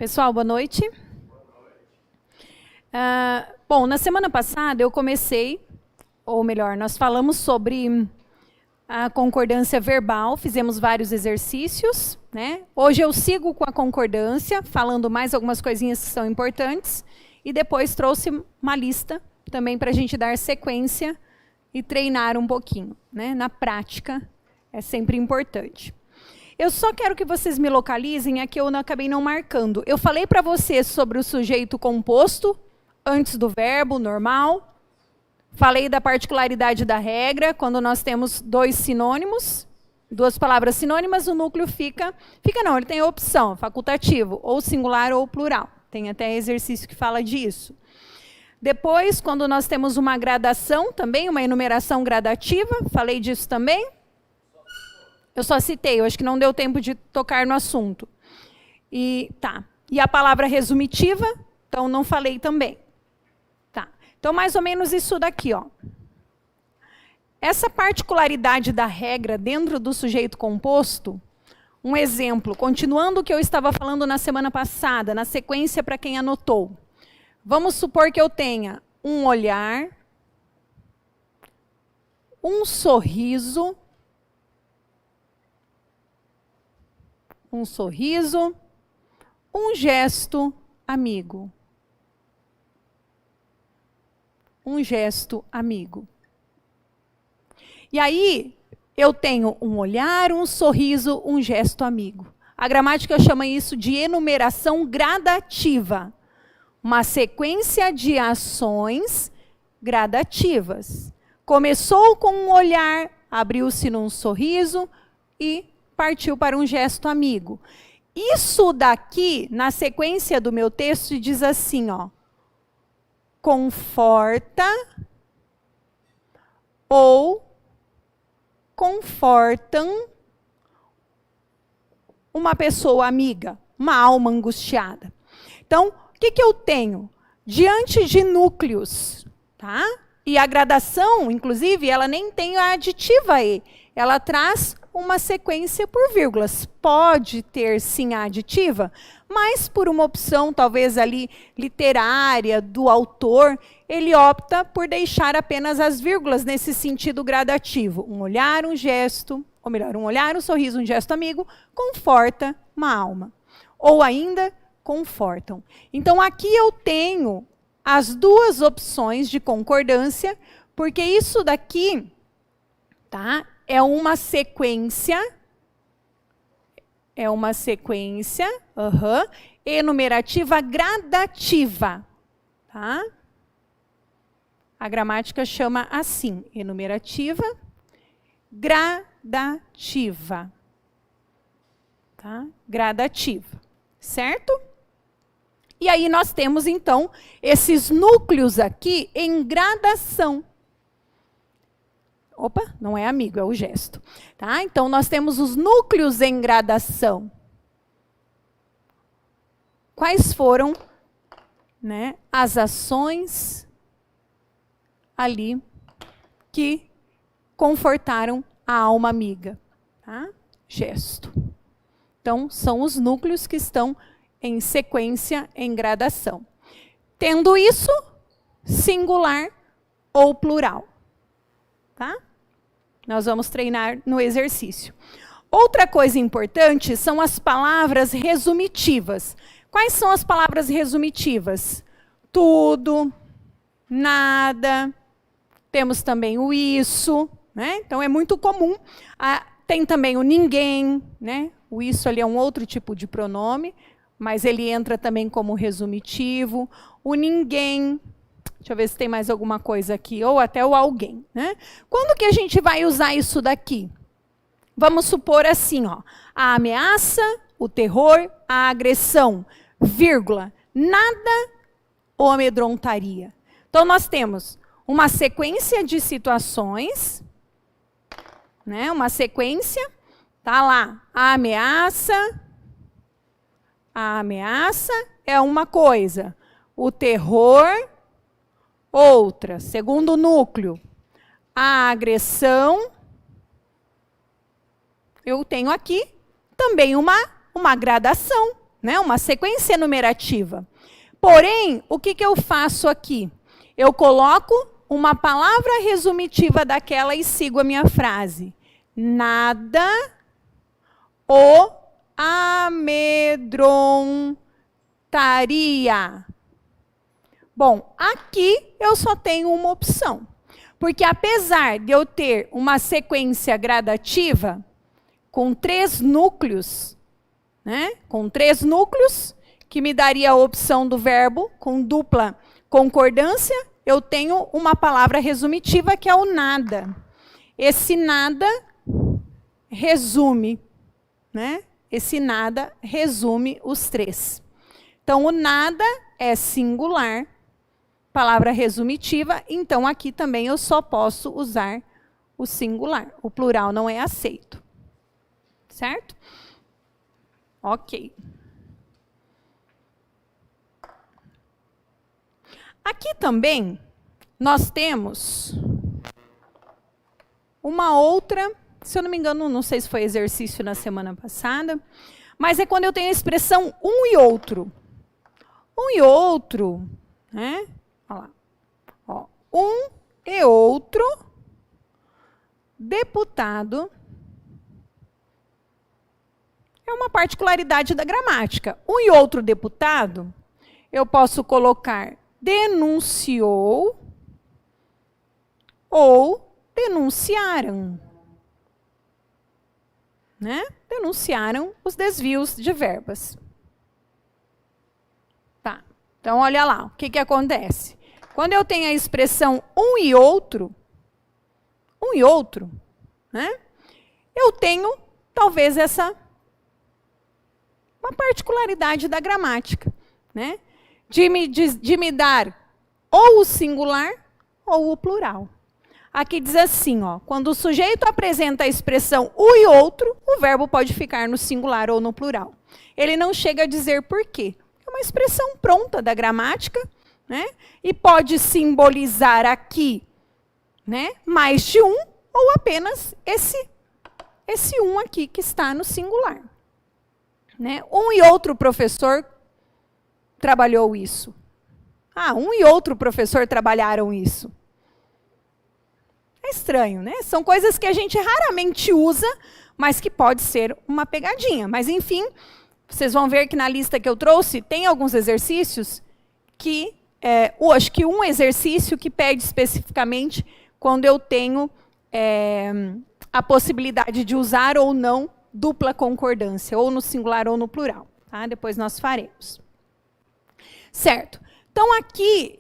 Pessoal, boa noite. Bom, na semana passada eu comecei, ou melhor, nós falamos sobre a concordância verbal, fizemos vários exercícios, né? Hoje eu sigo com a concordância, falando mais algumas coisinhas que são importantes, e depois trouxe uma lista também para a gente dar sequência e treinar um pouquinho, né? Na prática, é sempre importante. Eu só quero que vocês me localizem, aqui eu acabei não marcando. Eu falei para vocês sobre o sujeito composto, antes do verbo, normal. Falei da particularidade da regra, quando nós temos dois sinônimos, duas palavras sinônimas, o núcleo não, ele tem a opção, facultativo, ou singular ou plural. Tem até exercício que fala disso. Depois, quando nós temos uma gradação também, uma enumeração gradativa, falei disso também. Eu só citei, eu acho que não deu tempo de tocar no assunto. E a palavra resumitiva, então não falei também. Tá. Então, mais ou menos isso daqui, ó. Essa particularidade da regra dentro do sujeito composto, um exemplo, continuando o que eu estava falando na semana passada, na sequência para quem anotou. Vamos supor que eu tenha um olhar, um sorriso, um gesto amigo. Um gesto amigo. E aí, eu tenho um olhar, um sorriso, um gesto amigo. A gramática chama isso de enumeração gradativa. Uma sequência de ações gradativas. Começou com um olhar, abriu-se num sorriso e partiu para um gesto amigo. Isso daqui, na sequência do meu texto, diz assim, ó. Conforta ou confortam uma pessoa amiga, uma alma angustiada. Então, o que eu tenho? Diante de núcleos, tá? E a gradação, inclusive, ela nem tem a aditiva E. Ela traz uma sequência por vírgulas. Pode ter, sim, a aditiva, mas por uma opção, talvez ali, literária, do autor, ele opta por deixar apenas as vírgulas nesse sentido gradativo. Um olhar, um gesto, ou melhor, um olhar, um sorriso, um gesto amigo, conforta uma alma. Ou ainda, confortam. Então, aqui eu tenho as duas opções de concordância, porque isso daqui, tá? É uma sequência enumerativa gradativa. Tá? A gramática chama assim, enumerativa gradativa. Tá? Gradativa. Certo? E aí nós temos, então, esses núcleos aqui em gradação. Opa, não é amigo, é o gesto. Tá? Então, nós temos os núcleos em gradação. Quais foram, né, as ações ali que confortaram a alma amiga? Tá? Gesto. Então, são os núcleos que estão em sequência, em gradação. Tendo isso, singular ou plural. Tá? Nós vamos treinar no exercício. Outra coisa importante são as palavras resumitivas. Quais são as palavras resumitivas? Tudo, nada, temos também o isso, né? Então é muito comum. Tem também o ninguém, né? O isso ali é um outro tipo de pronome, mas ele entra também como resumitivo. O ninguém. Deixa eu ver se tem mais alguma coisa aqui, ou até o alguém, né? Quando que a gente vai usar isso daqui? Vamos supor assim, ó, a ameaça, o terror, a agressão, vírgula, nada ou amedrontaria. Então, nós temos uma sequência de situações, né? Uma sequência, tá lá, a ameaça é uma coisa, o terror, outra, segundo núcleo, a agressão, eu tenho aqui também uma gradação, né? Uma sequência numerativa. Porém, o que eu faço aqui? Eu coloco uma palavra resumitiva daquela e sigo a minha frase. Nada o amedrontaria. Bom, aqui eu só tenho uma opção. Porque apesar de eu ter uma sequência gradativa com 3 núcleos, né? Com 3 núcleos, que me daria a opção do verbo com dupla concordância, eu tenho uma palavra resumitiva que é o nada. Esse nada resume, né? Esse nada resume os 3. Então, o nada é singular, palavra resumitiva, então aqui também eu só posso usar o singular. O plural não é aceito. Certo? Ok. Aqui também nós temos uma outra, se eu não me engano, não sei se foi exercício na semana passada, mas é quando eu tenho a expressão um e outro. Um e outro, né? Olha lá. Ó, um e outro deputado é uma particularidade da gramática. Um e outro deputado, eu posso colocar denunciou ou denunciaram. Né? Denunciaram os desvios de verbas. Tá. Então, olha lá, o que acontece? Quando eu tenho a expressão um e outro, né? Eu tenho, talvez, uma particularidade da gramática, né? De me dar ou o singular ou o plural. Aqui diz assim, ó, quando o sujeito apresenta a expressão o e outro, o verbo pode ficar no singular ou no plural. Ele não chega a dizer por quê. É uma expressão pronta da gramática, né? E pode simbolizar aqui, né, mais de um ou apenas esse um aqui que está no singular. Né? Um e outro professor trabalhou isso. Ah, um e outro professor trabalharam isso. É estranho, né? São coisas que a gente raramente usa, mas que pode ser uma pegadinha. Mas, enfim, vocês vão ver que na lista que eu trouxe, tem alguns exercícios que, acho que um exercício que pede especificamente quando eu tenho a possibilidade de usar ou não dupla concordância, ou no singular ou no plural. Tá? Depois nós faremos. Certo. Então, aqui,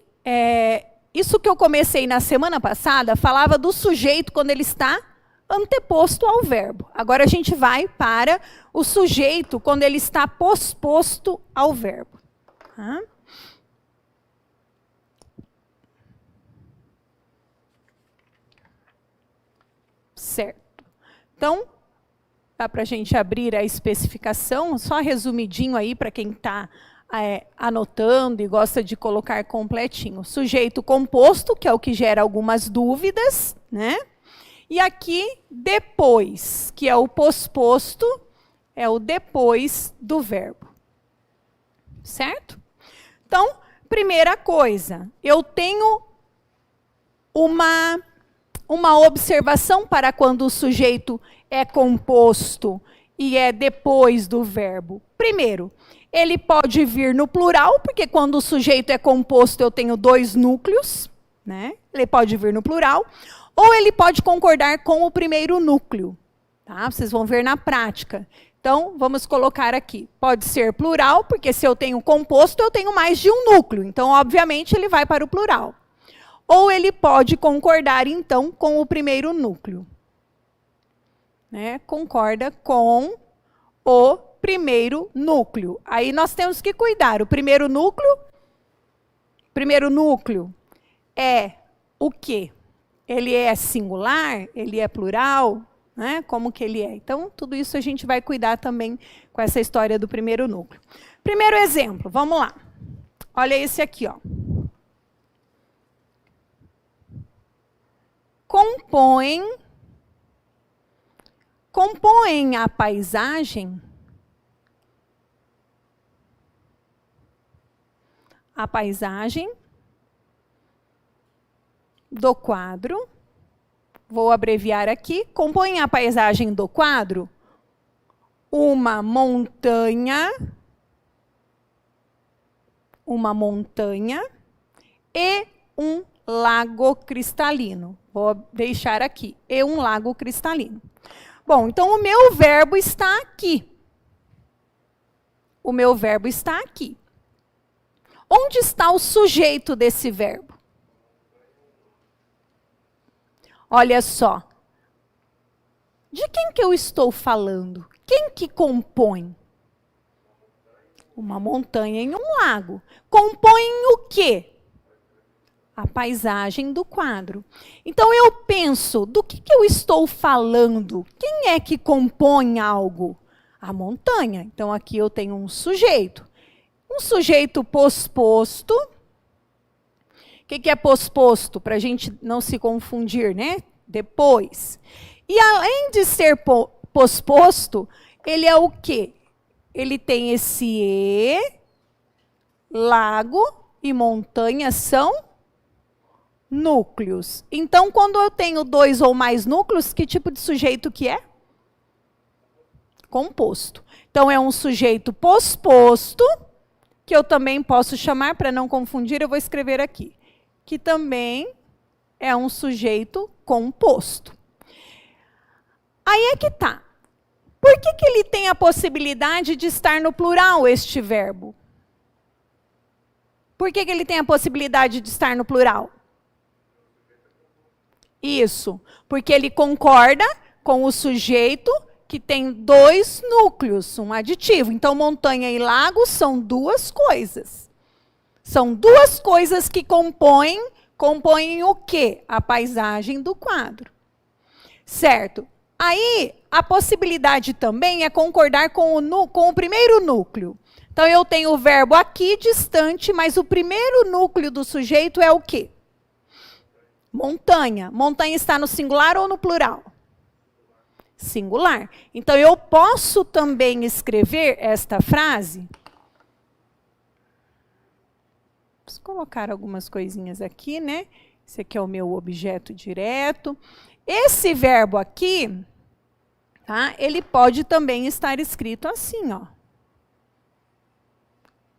isso que eu comecei na semana passada, falava do sujeito quando ele está anteposto ao verbo. Agora a gente vai para o sujeito quando ele está posposto ao verbo. Tá? Certo. Então, dá para a gente abrir a especificação, só resumidinho aí para quem está anotando e gosta de colocar completinho. Sujeito composto, que é o que gera algumas dúvidas, né? E aqui, depois, que é o posposto, é o depois do verbo. Certo? Então, primeira coisa, eu tenho uma observação para quando o sujeito é composto e é depois do verbo. Primeiro, ele pode vir no plural, porque quando o sujeito é composto eu tenho 2 núcleos, né? Ele pode vir no plural, ou ele pode concordar com o primeiro núcleo. Tá? Vocês vão ver na prática. Então, vamos colocar aqui. Pode ser plural, porque se eu tenho composto, eu tenho mais de um núcleo. Então, obviamente, ele vai para o plural. Ou ele pode concordar, então, com o primeiro núcleo. Né? Concorda com o primeiro núcleo. Aí nós temos que cuidar. O primeiro núcleo é o quê? Ele é singular? Ele é plural? Né? Como que ele é? Então, tudo isso a gente vai cuidar também com essa história do primeiro núcleo. Primeiro exemplo, vamos lá. Olha esse aqui, ó. Compõem a paisagem a paisagem do quadro. Vou abreviar aqui. Compõe a paisagem do quadro uma montanha e um lago cristalino. Vou deixar aqui, e um lago cristalino. Bom, então o meu verbo está aqui. O meu verbo está aqui. Onde está o sujeito desse verbo? Olha só. De quem que eu estou falando? Quem que compõe? Uma montanha e um lago. Compõem o quê? A paisagem do quadro. Então eu penso, do que eu estou falando? Quem é que compõe algo? A montanha. Então aqui eu tenho um sujeito. Um sujeito posposto. O que é posposto? Para a gente não se confundir, né? Depois. E além de ser posposto, ele é o quê? Ele tem esse E, lago e montanha são núcleos. Então, quando eu tenho dois ou mais núcleos, que tipo de sujeito que é? Composto. Então, é um sujeito posposto, que eu também posso chamar, para não confundir, eu vou escrever aqui, que também é um sujeito composto. Aí é que tá. Por que ele tem a possibilidade de estar no plural, este verbo? Por que ele tem a possibilidade de estar no plural? Isso, porque ele concorda com o sujeito que tem dois núcleos, um aditivo. Então, montanha e lago são duas coisas. São duas coisas que compõem o quê? A paisagem do quadro. Certo? Aí, a possibilidade também é concordar com o primeiro núcleo. Então, eu tenho o verbo aqui distante, mas o primeiro núcleo do sujeito é o quê? Montanha. Montanha está no singular ou no plural? Singular. Então, eu posso também escrever esta frase. Vou colocar algumas coisinhas aqui, né? Esse aqui é o meu objeto direto. Esse verbo aqui, tá? Ele pode também estar escrito assim, ó.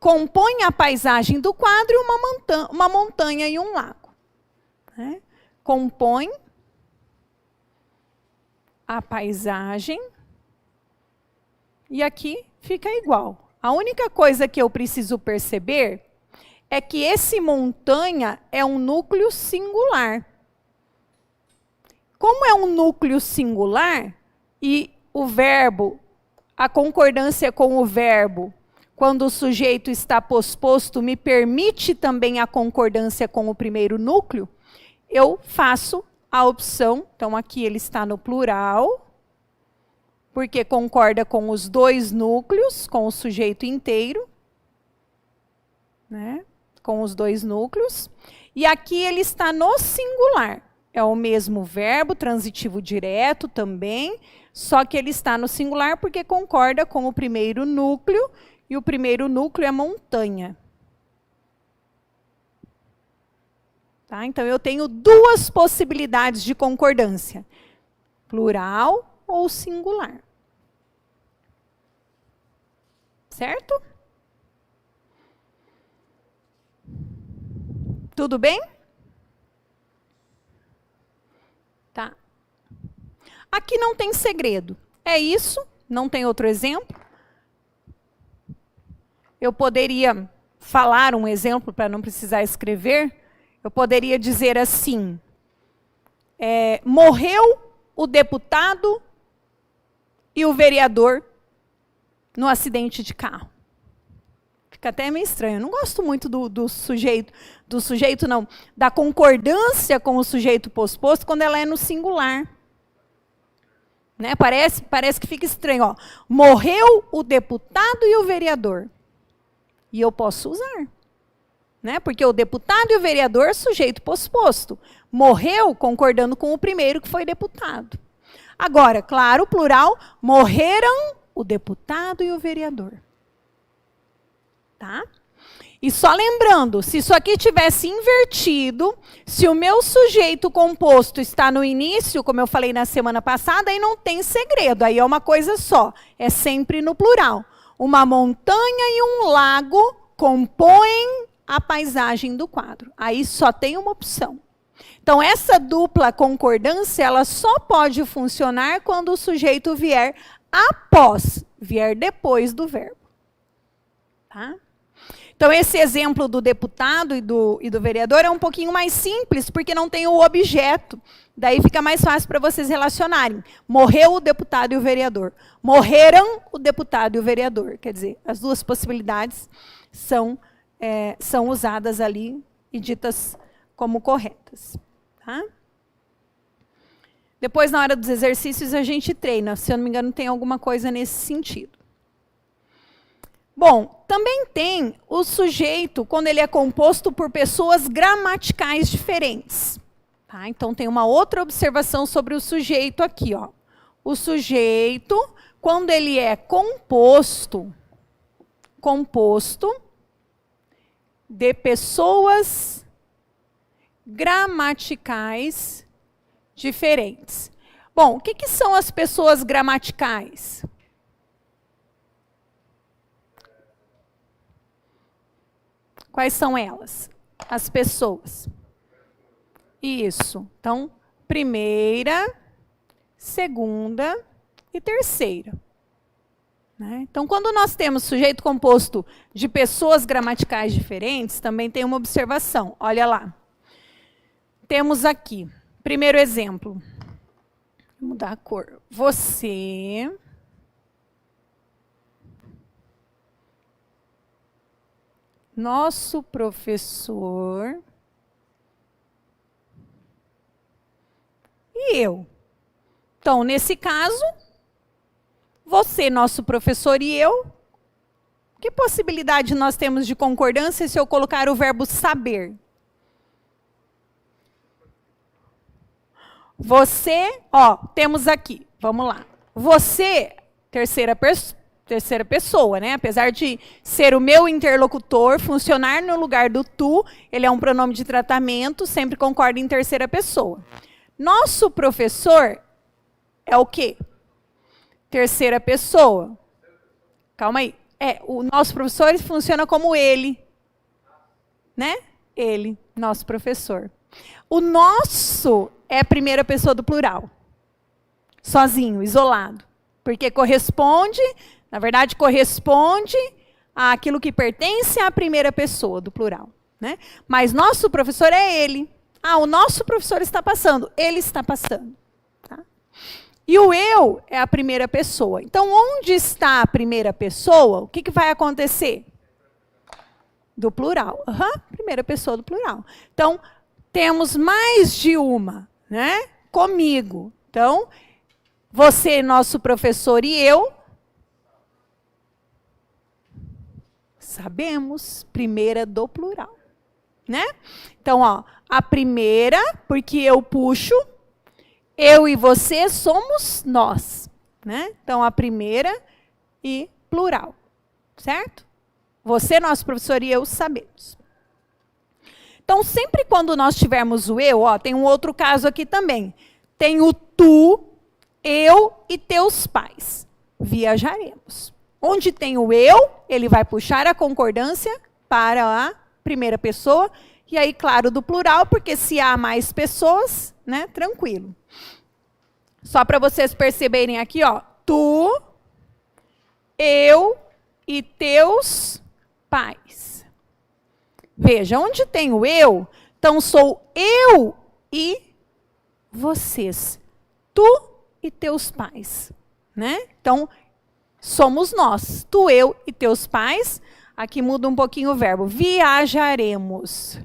Compõe a paisagem do quadro uma montanha e um lago. Né? Compõe a paisagem e aqui fica igual. A única coisa que eu preciso perceber é que esse montanha é um núcleo singular. Como é um núcleo singular e o verbo, a concordância com o verbo, quando o sujeito está posposto, me permite também a concordância com o primeiro núcleo, eu faço a opção, então aqui ele está no plural, porque concorda com os dois núcleos, com o sujeito inteiro, né? Com os dois núcleos, e aqui ele está no singular. É o mesmo verbo, transitivo direto também, só que ele está no singular porque concorda com o primeiro núcleo, e o primeiro núcleo é montanha. Tá? Então, eu tenho duas possibilidades de concordância. Plural ou singular. Certo? Tudo bem? Tá. Aqui não tem segredo. É isso, não tem outro exemplo. Eu poderia falar um exemplo para não precisar escrever. Eu poderia dizer assim, morreu o deputado e o vereador no acidente de carro. Fica até meio estranho. Eu não gosto muito do sujeito não, da concordância com o sujeito posposto quando ela é no singular. Né? Parece que fica estranho. Ó. Morreu o deputado e o vereador. E eu posso usar. Né? Porque o deputado e o vereador, sujeito posposto. Morreu concordando com o primeiro, que foi deputado. Agora, claro, plural, morreram o deputado e o vereador. Tá? E só lembrando, se isso aqui tivesse invertido, se o meu sujeito composto está no início, como eu falei na semana passada, aí não tem segredo, aí é uma coisa só, é sempre no plural. Uma montanha e um lago compõem a paisagem do quadro. Aí só tem uma opção. Então, essa dupla concordância, ela só pode funcionar quando o sujeito vier depois do verbo. Tá? Então, esse exemplo do deputado e do vereador é um pouquinho mais simples, porque não tem o objeto. Daí fica mais fácil para vocês relacionarem. Morreu o deputado e o vereador. Morreram o deputado e o vereador. Quer dizer, as duas possibilidades são usadas ali e ditas como corretas. Tá? Depois, na hora dos exercícios, a gente treina. Se eu não me engano, tem alguma coisa nesse sentido. Bom, também tem o sujeito quando ele é composto por pessoas gramaticais diferentes. Tá? Então, tem uma outra observação sobre o sujeito aqui. Ó. O sujeito, quando ele é composto de pessoas gramaticais diferentes. Bom, o que são as pessoas gramaticais? Quais são elas? As pessoas. Isso. Então, primeira, segunda e terceira. Né? Então, quando nós temos sujeito composto de pessoas gramaticais diferentes, também tem uma observação. Olha lá. Temos aqui, primeiro exemplo. Vou mudar a cor. Você... Nosso professor e eu. Então, nesse caso, você, nosso professor e eu, que possibilidade nós temos de concordância se eu colocar o verbo saber? Você, ó, temos aqui, vamos lá. Você, terceira pessoa, né? Apesar de ser o meu interlocutor, funcionar no lugar do tu, ele é um pronome de tratamento, sempre concorda em terceira pessoa. Nosso professor é o quê? Terceira pessoa. Calma aí. O nosso professor funciona como ele. Né? Ele, nosso professor. O nosso é a primeira pessoa do plural. Sozinho, isolado. Porque corresponde... Na verdade, corresponde àquilo que pertence à primeira pessoa do plural. Né? Mas nosso professor é ele. O nosso professor está passando. Ele está passando. Tá? E o eu é a primeira pessoa. Então, onde está a primeira pessoa, o que vai acontecer? Do plural. Primeira pessoa do plural. Então, temos mais de uma. Né? Comigo. Então, você, nosso professor e eu... Sabemos, primeira do plural, né? Então, ó, a primeira, porque eu puxo, eu e você somos nós, né? Então, a primeira e plural, certo? Você, nosso professor e eu sabemos. Então, sempre quando nós tivermos o eu, ó, tem um outro caso aqui também. Tem o tu, eu e teus pais. Viajaremos. Onde tem o eu, ele vai puxar a concordância para a primeira pessoa. E aí, claro, do plural, porque se há mais pessoas, né, tranquilo. Só para vocês perceberem aqui, ó. Tu, eu e teus pais. Veja, onde tem o eu, então sou eu e vocês. Tu e teus pais. Né? Então, somos nós, tu, eu e teus pais. Aqui muda um pouquinho o verbo. Viajaremos.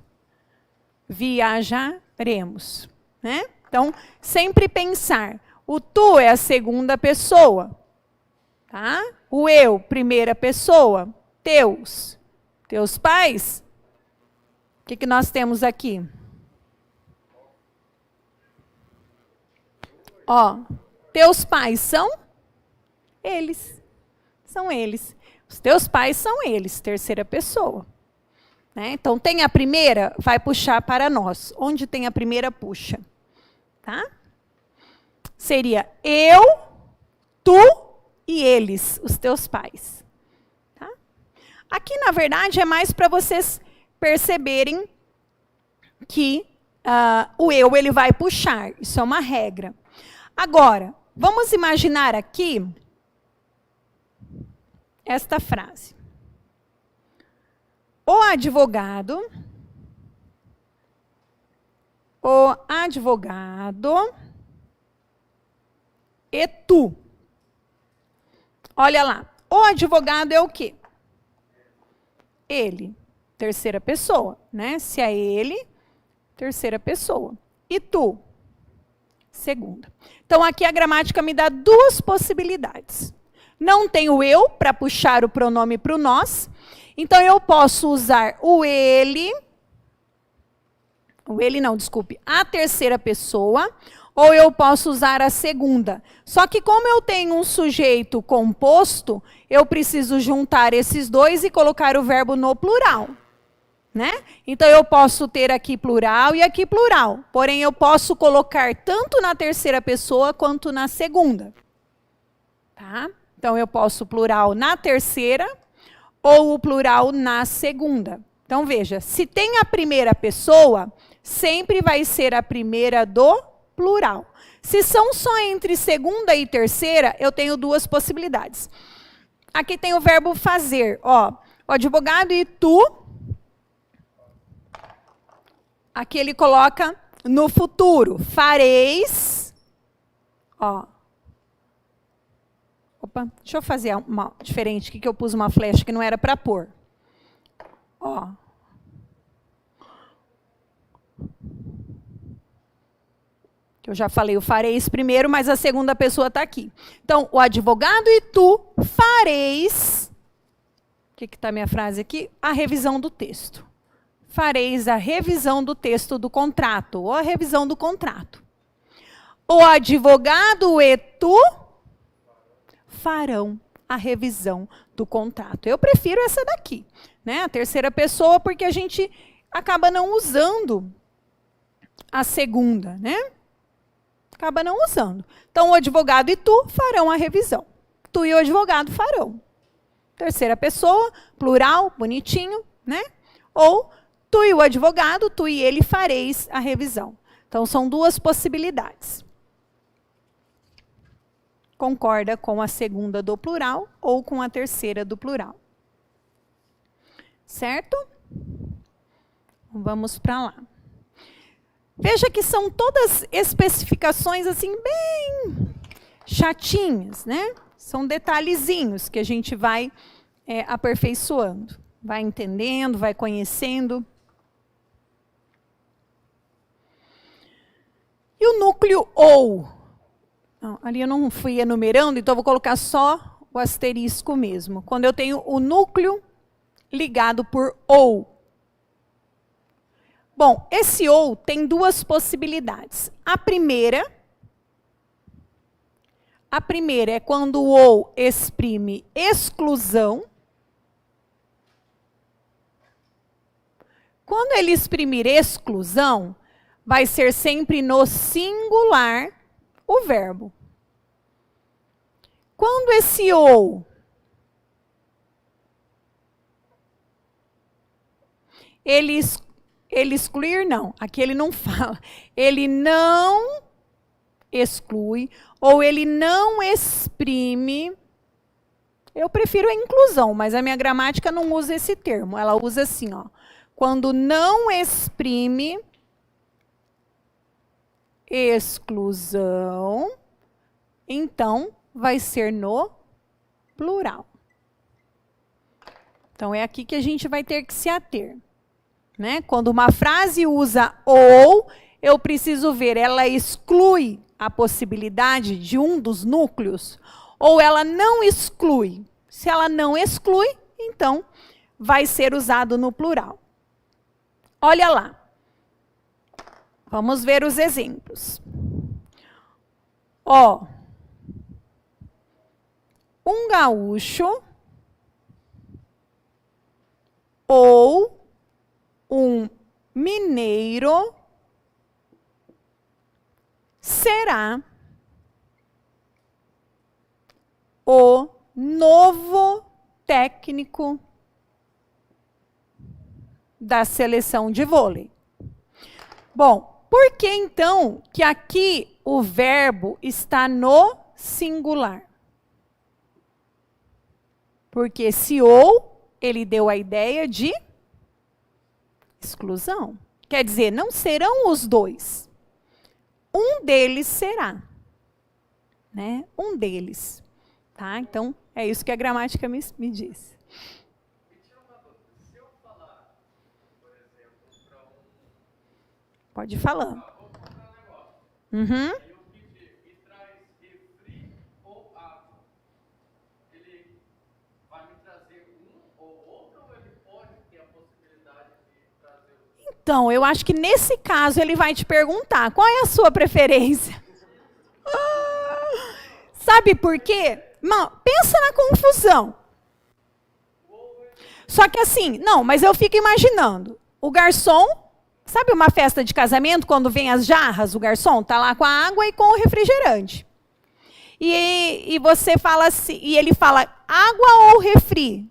Viajaremos. Né? Então, sempre pensar. O tu é a segunda pessoa. Tá? O eu, primeira pessoa. Teus. Teus pais. O que nós temos aqui? Ó, teus pais são eles. São eles. Os teus pais são eles, terceira pessoa. né? Então, tem a primeira, vai puxar para nós. Onde tem a primeira, puxa. Tá? Seria eu, tu e eles, os teus pais. Tá? Aqui, na verdade, é mais para vocês perceberem que o eu ele vai puxar. Isso é uma regra. Agora, vamos imaginar aqui esta frase. O advogado e tu. Olha lá, o advogado é o quê? Ele, terceira pessoa, né? Se é ele, terceira pessoa. E tu, segunda. Então, aqui a gramática me dá duas possibilidades. Não tem o eu para puxar o pronome para o nós. Então, eu posso usar a terceira pessoa, ou eu posso usar a segunda. Só que como eu tenho um sujeito composto, eu preciso juntar esses dois e colocar o verbo no plural. Né? Então, eu posso ter aqui plural e aqui plural. Porém, eu posso colocar tanto na terceira pessoa quanto na segunda. Tá? Então, eu posso plural na terceira ou o plural na segunda. Então, veja, se tem a primeira pessoa, sempre vai ser a primeira do plural. Se são só entre segunda e terceira, eu tenho duas possibilidades. Aqui tem o verbo fazer. Ó, o advogado e tu. Aqui ele coloca no futuro. Fareis. Ó. Opa, deixa eu fazer uma diferente aqui, que eu pus uma flecha que não era para pôr. Ó. Eu já falei o fareis primeiro, mas a segunda pessoa está aqui. Então, o advogado e tu fareis... O que está a minha frase aqui? A revisão do texto. Fareis a revisão do texto do contrato, ou a revisão do contrato. O advogado e tu farão a revisão do contrato. Eu prefiro essa daqui, né? A terceira pessoa, porque a gente acaba não usando a segunda, né? Acaba não usando. Então, o advogado e tu farão a revisão. Tu e o advogado farão. Terceira pessoa, plural, bonitinho, né? Ou tu e o advogado, tu e ele fareis a revisão. Então, são duas possibilidades. Concorda com a segunda do plural ou com a terceira do plural. Certo? Vamos para lá. Veja que são todas especificações assim bem chatinhas, né? São detalhezinhos que a gente vai aperfeiçoando, vai entendendo, vai conhecendo. E o núcleo ou? Não, ali eu não fui enumerando, então eu vou colocar só o asterisco mesmo. Quando eu tenho o núcleo ligado por ou. Bom, esse ou tem duas possibilidades. A primeira é quando o ou exprime exclusão. Quando ele exprimir exclusão, vai ser sempre no singular o verbo. Quando esse ou ele excluir, não. Aqui ele não fala. Ele não exclui ou ele não exprime. Eu prefiro a inclusão, mas a minha gramática não usa esse termo. Ela usa assim, ó. Quando não exprime exclusão, então vai ser no plural. Então é aqui que a gente vai ter que se ater. Né? Quando uma frase usa ou, eu preciso ver, ela exclui a possibilidade de um dos núcleos, ou ela não exclui. Se ela não exclui, então vai ser usado no plural. Olha lá. Vamos ver os exemplos. Ó, um gaúcho ou um mineiro será o novo técnico da seleção de vôlei. Bom, por que então que aqui o verbo está no singular? Porque se ou, ele deu a ideia de exclusão. Quer dizer, não serão os dois. Um deles será. Né? Um deles. Tá? Então, é isso que a gramática me diz. Pode ir falando. Uhum. Então, eu acho que nesse caso ele vai te perguntar, qual é a sua preferência? Sabe por quê? Pensa na confusão. Só que assim, não, mas eu fico imaginando, o garçom, sabe uma festa de casamento, quando vem as jarras, o garçom tá lá com a água e com o refrigerante. E você fala assim, e ele fala, água ou refri?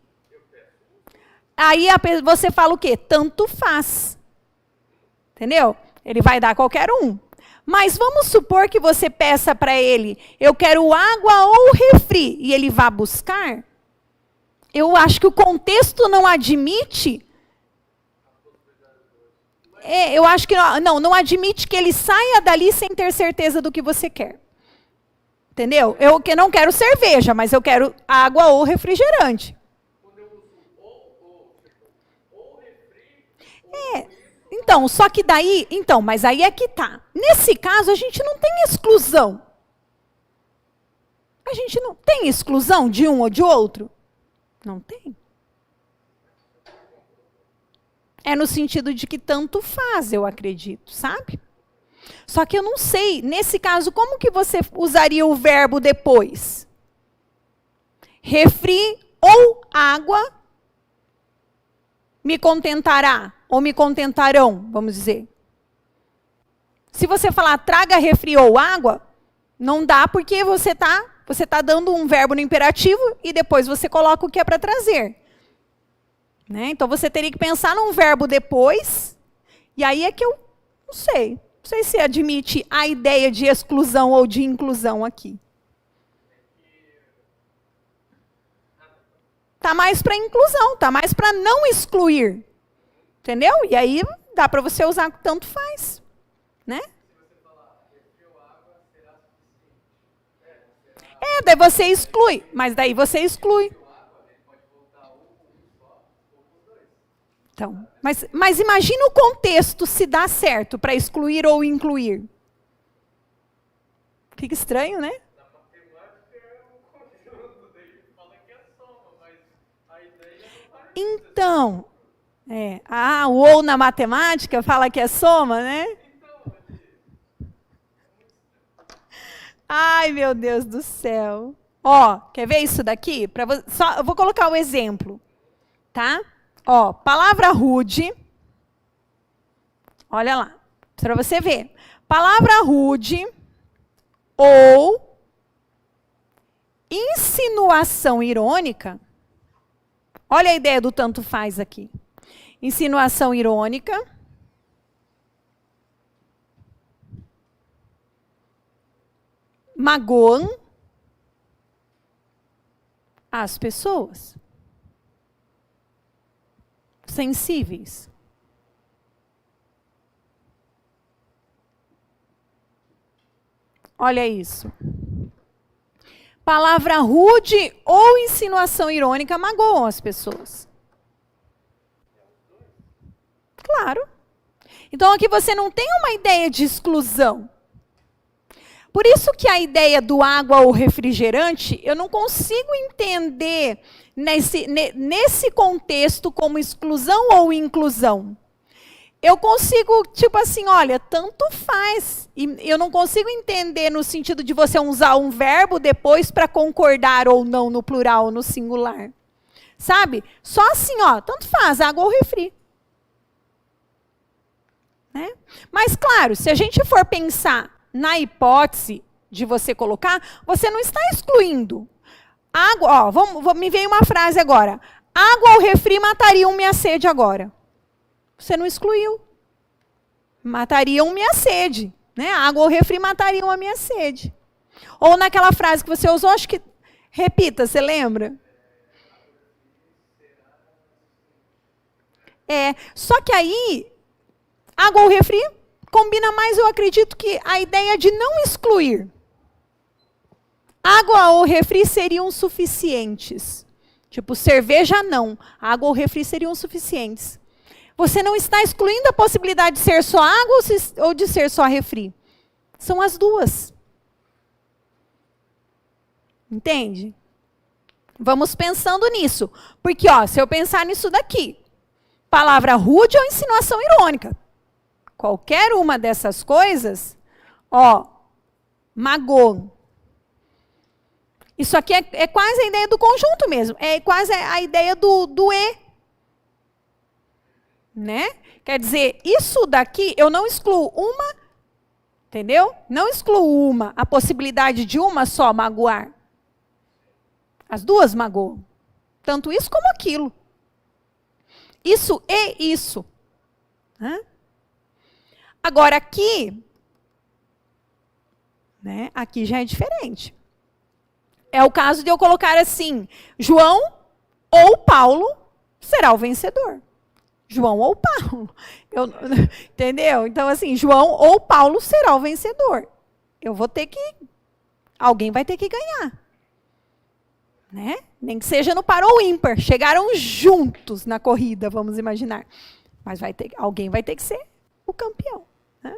Aí você fala o quê? Tanto faz. Entendeu? Ele vai dar qualquer um. Mas vamos supor que você peça para ele, eu quero água ou refri, e ele vá buscar. Eu acho que o contexto não admite. Eu acho que não admite que ele saia dali sem ter certeza do que você quer. Entendeu? Eu que não quero cerveja, mas eu quero água ou refrigerante. Então, só que daí, mas aí é que tá. Nesse caso, a gente não tem exclusão. A gente não tem exclusão de um ou de outro? Não tem. É no sentido de que tanto faz, eu acredito, sabe? Só que eu não sei, nesse caso, como que você usaria o verbo depois? Refri ou água me contentará, ou me contentarão, vamos dizer. Se você falar traga refri ou água, não dá porque você tá dando um verbo no imperativo e depois você coloca o que é para trazer. Né? Então você teria que pensar num verbo depois, e aí é que eu não sei se admite a ideia de exclusão ou de inclusão aqui. Tá mais para inclusão, tá mais para não excluir. Entendeu? E aí dá para você usar tanto faz, né? Daí você exclui, mas daí você exclui. Então, mas imagina o contexto se dá certo para excluir ou incluir. Fica estranho, né? Então, o ou na matemática fala que é soma, né? Ai, meu Deus do céu. Ó, quer ver isso daqui? Eu vou colocar o exemplo, tá? Ó, palavra rude. Olha lá, para você ver. Palavra rude ou insinuação irônica. Olha a ideia do tanto faz aqui. Insinuação irônica. Magoam as pessoas. Sensíveis. Olha isso. Palavra rude ou insinuação irônica magoam as pessoas. Claro. Então aqui você não tem uma ideia de exclusão. Por isso que a ideia do água ou refrigerante, eu não consigo entender nesse contexto como exclusão ou inclusão. Eu consigo, tipo assim, olha, tanto faz. E eu não consigo entender no sentido de você usar um verbo depois para concordar ou não no plural ou no singular. Sabe? Só assim, ó, tanto faz, água ou refri. né? Mas, claro, se a gente for pensar na hipótese de você colocar, você não está excluindo. Água, ó, me veio uma frase agora. Água ou refri matariam minha sede agora. Você não excluiu. Matariam minha sede. Né? Água ou refri matariam a minha sede. Ou naquela frase que você usou, acho que... Repita, você lembra? Só que aí, água ou refri combina mais, eu acredito, que a ideia de não excluir. Água ou refri seriam suficientes. Tipo, cerveja não. Água ou refri seriam suficientes. Você não está excluindo a possibilidade de ser só água ou de ser só refri. São as duas. Entende? Vamos pensando nisso. Porque, ó, se eu pensar nisso daqui, palavra rude ou insinuação irônica. Qualquer uma dessas coisas, ó, magoa. Isso aqui é quase a ideia do conjunto mesmo. É quase a ideia do e. Né? Quer dizer, isso daqui, eu não excluo uma, entendeu? Não excluo uma, a possibilidade de uma só magoar. As duas magoam. Tanto isso como aquilo. Isso e isso. Né? Agora aqui, né? Aqui já é diferente. É o caso de eu colocar assim, João ou Paulo será o vencedor. João ou Paulo. Entendeu? Então, assim, João ou Paulo será o vencedor. Alguém vai ter que ganhar. Né? Nem que seja no par ou ímpar. Chegaram juntos na corrida, vamos imaginar. Mas alguém vai ter que ser o campeão. Né?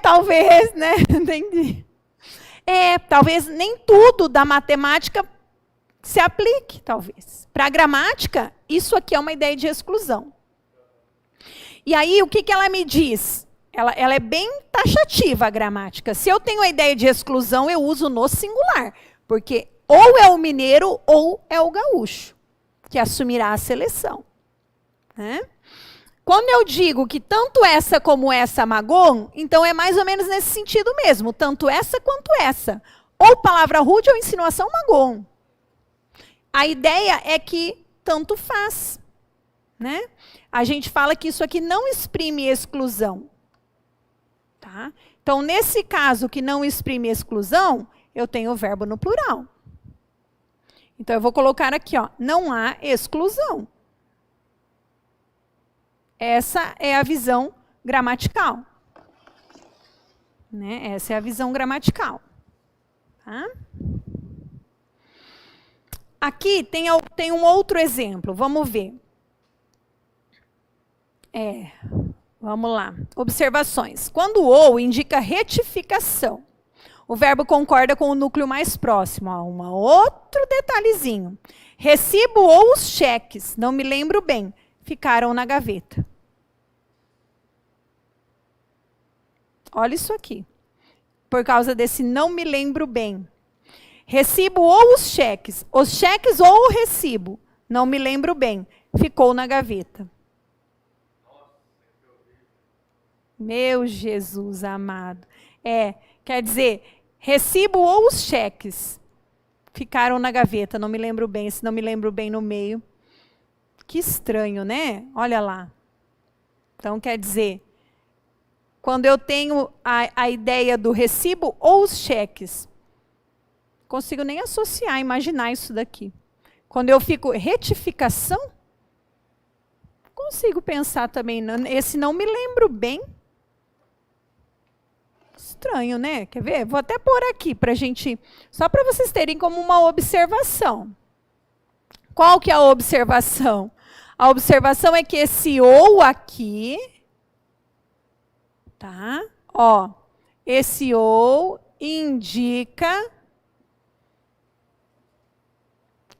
Talvez, né? Entendi. Talvez nem tudo da matemática se aplique, talvez. Para a gramática, isso aqui é uma ideia de exclusão. E aí, o que ela me diz? Ela é bem taxativa, a gramática. Se eu tenho a ideia de exclusão, eu uso no singular. Porque ou é o mineiro ou é o gaúcho, que assumirá a seleção. Né? Quando eu digo que tanto essa como essa magoam, então é mais ou menos nesse sentido mesmo. Tanto essa quanto essa. Ou palavra rude ou insinuação magoam. A ideia é que tanto faz. Né? A gente fala que isso aqui não exprime exclusão. Tá? Então, nesse caso que não exprime exclusão, eu tenho o verbo no plural. Então, eu vou colocar aqui, ó, não há exclusão. Essa é a visão gramatical. Né? Essa é a visão gramatical. Tá? Aqui tem um outro exemplo. Vamos ver. Vamos lá. Observações. Quando o ou indica retificação, o verbo concorda com o núcleo mais próximo. Ó, outro detalhezinho. Recibo ou os cheques, não me lembro bem, ficaram na gaveta. Olha isso aqui. Por causa desse não me lembro bem. Recibo ou os cheques ou o recibo, não me lembro bem, ficou na gaveta. Meu Jesus amado. Quer dizer, recibo ou os cheques ficaram na gaveta, não me lembro bem, se não me lembro bem no meio. Que estranho, né? Olha lá. Então, quer dizer, quando eu tenho a ideia do recibo ou os cheques, consigo nem associar, imaginar isso daqui. Quando eu fico retificação, consigo pensar também, esse não me lembro bem. Estranho, né? Quer ver? Vou até pôr aqui para gente, só para vocês terem como uma observação. Qual que é a observação? A observação é que esse ou aqui, tá? Ó, esse ou indica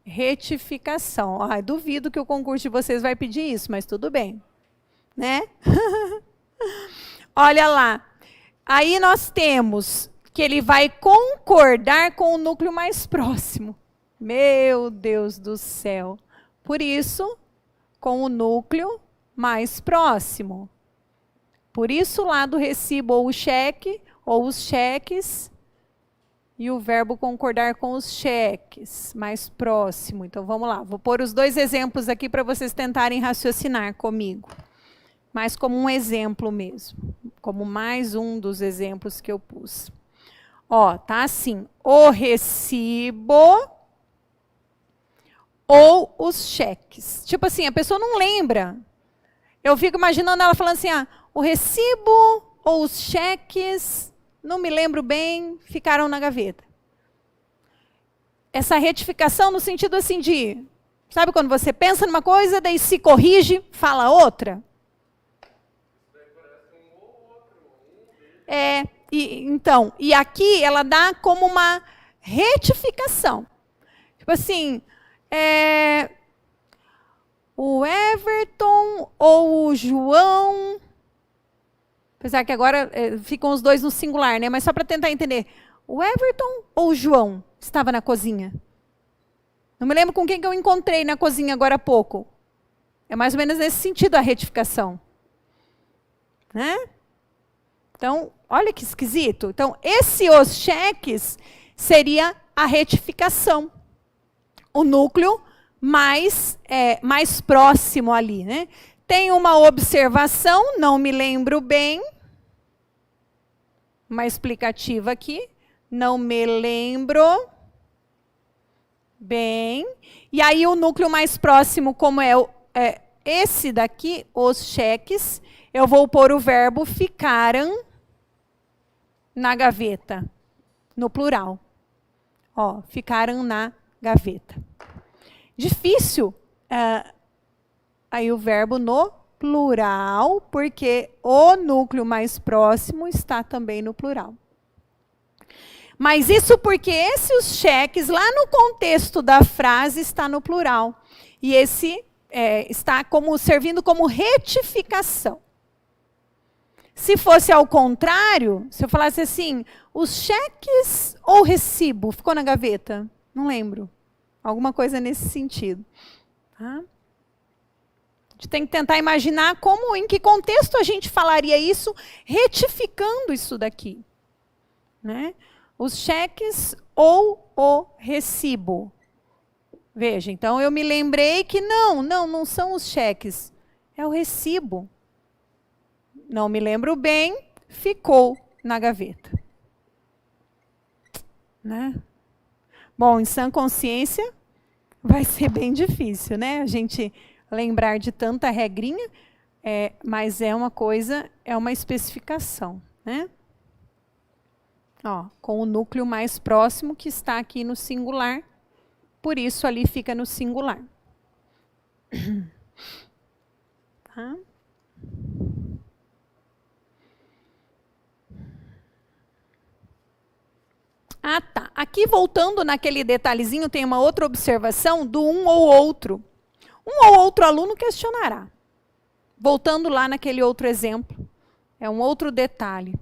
retificação. Ai, duvido que o concurso de vocês vai pedir isso, mas tudo bem, né? Olha lá. Aí nós temos que ele vai concordar com o núcleo mais próximo. Meu Deus do céu. Por isso, com o núcleo mais próximo. Por isso, lá do recibo ou o cheque, ou os cheques, e o verbo concordar com os cheques, mais próximo. Então, vamos lá. Vou pôr os dois exemplos aqui para vocês tentarem raciocinar comigo. Mas como um exemplo mesmo. Como mais um dos exemplos que eu pus. Ó, tá assim. O recibo ou os cheques. Tipo assim, a pessoa não lembra. Eu fico imaginando ela falando assim, o recibo ou os cheques, não me lembro bem, ficaram na gaveta. Essa retificação no sentido assim de, sabe quando você pensa numa coisa, daí se corrige, fala outra? E aqui ela dá como uma retificação. Tipo assim, o Everton ou o João, apesar que agora ficam os dois no singular, né? Mas só para tentar entender, o Everton ou o João estava na cozinha? Não me lembro com quem que eu encontrei na cozinha agora há pouco. É mais ou menos nesse sentido a retificação. Né? Então, olha que esquisito. Então, os cheques seria a retificação. O núcleo mais próximo ali, né? Tem uma observação, não me lembro bem. Uma explicativa aqui. Não me lembro bem. E aí o núcleo mais próximo, como é esse daqui, os cheques, eu vou pôr o verbo ficaram na gaveta, no plural. Ó, ficaram na gaveta. Difícil aí o verbo no plural, porque o núcleo mais próximo está também no plural. Mas isso porque esses cheques, lá no contexto da frase, está no plural. E esse está servindo como retificação. Se fosse ao contrário, se eu falasse assim, os cheques ou recibo ficou na gaveta? Não lembro. Alguma coisa nesse sentido. Tá? A gente tem que tentar imaginar em que contexto a gente falaria isso, retificando isso daqui. Né? Os cheques ou o recibo. Veja, então eu me lembrei que não são os cheques, é o recibo. Não me lembro bem, ficou na gaveta. Né? Bom, em sã consciência, vai ser bem difícil, né? A gente lembrar de tanta regrinha, mas é uma coisa, é uma especificação, né? Ó, com o núcleo mais próximo que está aqui no singular, por isso ali fica no singular. Tá? Ah, tá. Aqui, voltando naquele detalhezinho, tem uma outra observação do um ou outro. Um ou outro aluno questionará. Voltando lá naquele outro exemplo, é um outro detalhe.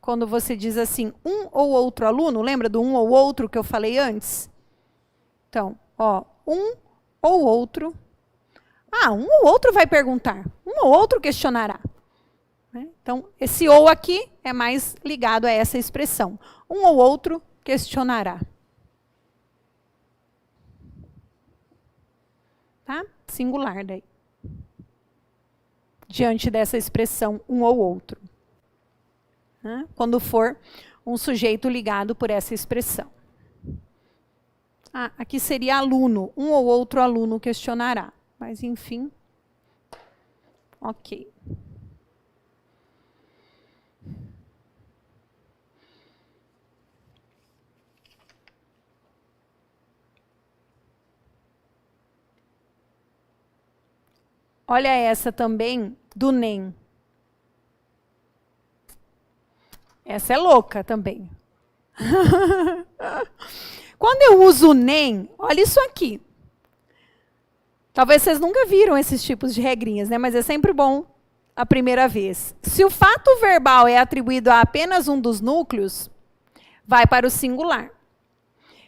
Quando você diz assim, um ou outro aluno, lembra do um ou outro que eu falei antes? Então, ó, um ou outro. Um ou outro vai perguntar, um ou outro questionará. Então, esse ou aqui é mais ligado a essa expressão. Um ou outro questionará. Tá? Singular daí. Diante dessa expressão, um ou outro. Né? Quando for um sujeito ligado por essa expressão. Aqui seria aluno. Um ou outro aluno questionará. Mas, enfim. Ok. Olha essa também, do NEM. Essa é louca também. Quando eu uso o NEM, olha isso aqui. Talvez vocês nunca viram esses tipos de regrinhas, né? Mas é sempre bom a primeira vez. Se o fato verbal é atribuído a apenas um dos núcleos, vai para o singular.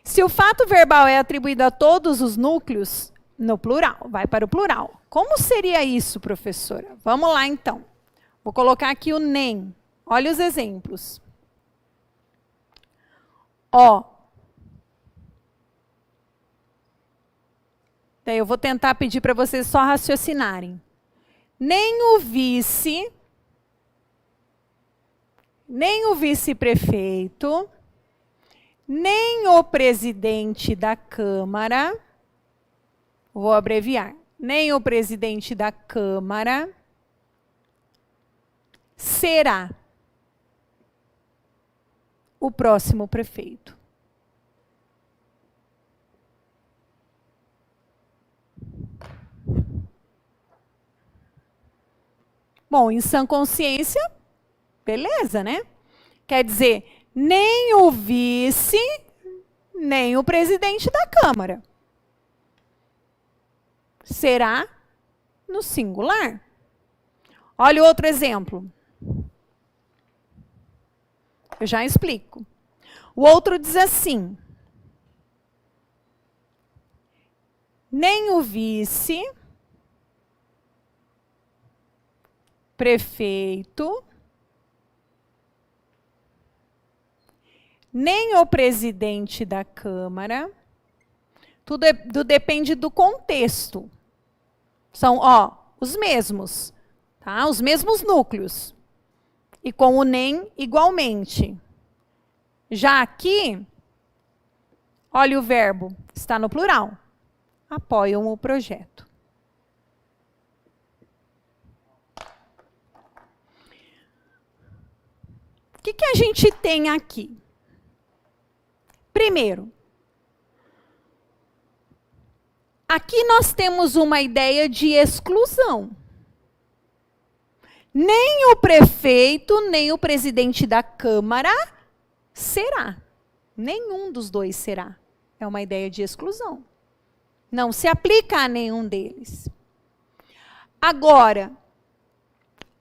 Se o fato verbal é atribuído a todos os núcleos, no plural, vai para o plural. Como seria isso, professora? Vamos lá, então. Vou colocar aqui o nem. Olha os exemplos. Ó. Daí eu vou tentar pedir para vocês só raciocinarem. Nem o vice-prefeito, nem o presidente da Câmara, vou abreviar, nem o presidente da Câmara será o próximo prefeito. Bom, em sã consciência, beleza, né? Quer dizer, nem o vice, nem o presidente da Câmara. Será no singular. Olha o outro exemplo. Eu já explico. O outro diz assim: nem o vice-prefeito, nem o presidente da Câmara, tudo depende do contexto. São, ó, os mesmos, tá? Os mesmos núcleos. E com o nem igualmente. Já aqui, olha o verbo, está no plural. Apoiam o projeto. O que a gente tem aqui? Primeiro, aqui nós temos uma ideia de exclusão. Nem o prefeito, nem o presidente da Câmara será. Nenhum dos dois será. É uma ideia de exclusão. Não se aplica a nenhum deles. Agora,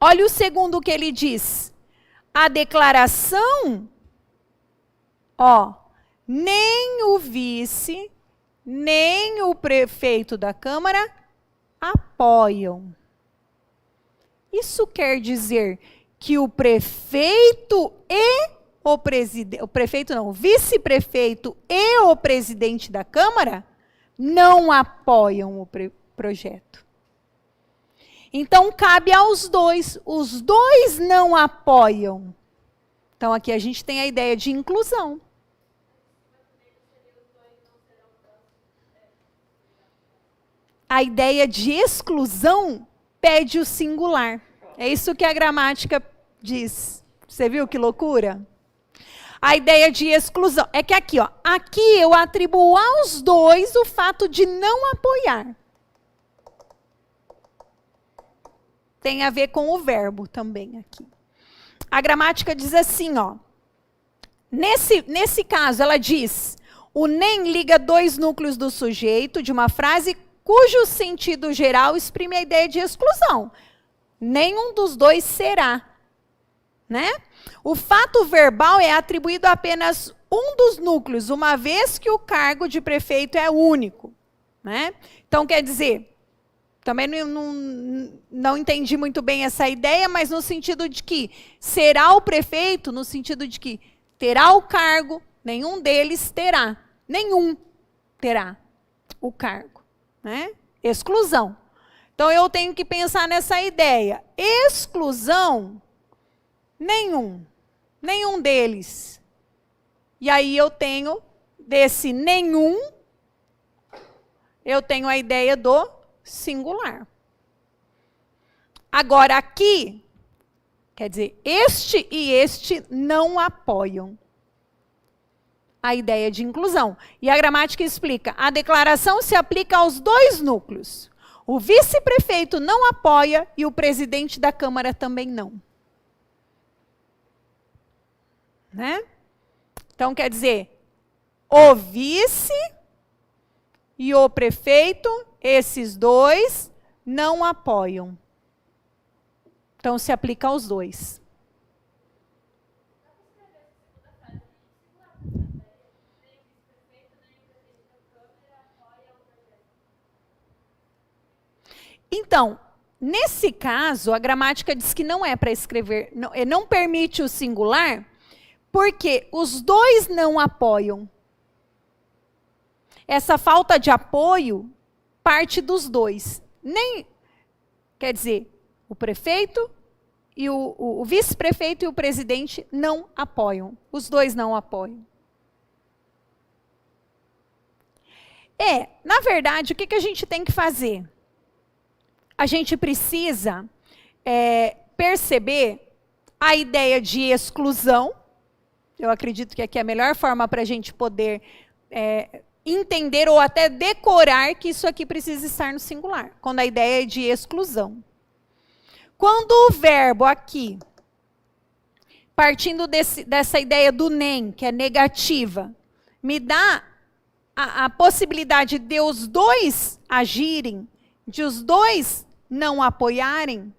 olha o segundo que ele diz. A declaração, ó, nem o vice, nem o prefeito da Câmara apoiam. Isso quer dizer que o prefeito e o presidente, o vice-prefeito e o presidente da Câmara não apoiam o projeto. Então, cabe aos dois. Os dois não apoiam. Então, aqui a gente tem a ideia de inclusão. A ideia de exclusão pede o singular. É isso que a gramática diz. Você viu que loucura? A ideia de exclusão. É que aqui, ó, aqui eu atribuo aos dois o fato de não apoiar. Tem a ver com o verbo também aqui. A gramática diz assim, ó. Nesse caso, ela diz: o nem liga dois núcleos do sujeito de uma frase cujo sentido geral exprime a ideia de exclusão. Nenhum dos dois será. Né? O fato verbal é atribuído a apenas um dos núcleos, uma vez que o cargo de prefeito é único. Né? Então, quer dizer, também não entendi muito bem essa ideia, mas no sentido de que será o prefeito, no sentido de que terá o cargo, nenhum deles terá. Nenhum terá o cargo. Né? Exclusão. Então, eu tenho que pensar nessa ideia. Exclusão, nenhum deles. E aí eu tenho, desse nenhum, eu tenho a ideia do singular. Agora, aqui, quer dizer, este e este não apoiam a ideia de inclusão. E a gramática explica: a declaração se aplica aos dois núcleos. O vice-prefeito não apoia e o presidente da Câmara também não. Né? Então, quer dizer, o vice e o prefeito, esses dois, não apoiam. Então, se aplica aos dois. Então, nesse caso, a gramática diz que não é para escrever, não permite o singular, porque os dois não apoiam. Essa falta de apoio parte dos dois. Quer dizer, o prefeito e o vice-prefeito e o presidente não apoiam. Os dois não apoiam. Na verdade, o que a gente tem que fazer? A gente precisa perceber a ideia de exclusão. Eu acredito que aqui é a melhor forma para a gente poder entender ou até decorar que isso aqui precisa estar no singular, quando a ideia é de exclusão. Quando o verbo aqui, partindo dessa ideia do nem, que é negativa, me dá a possibilidade de os dois agirem, de os dois não apoiarem,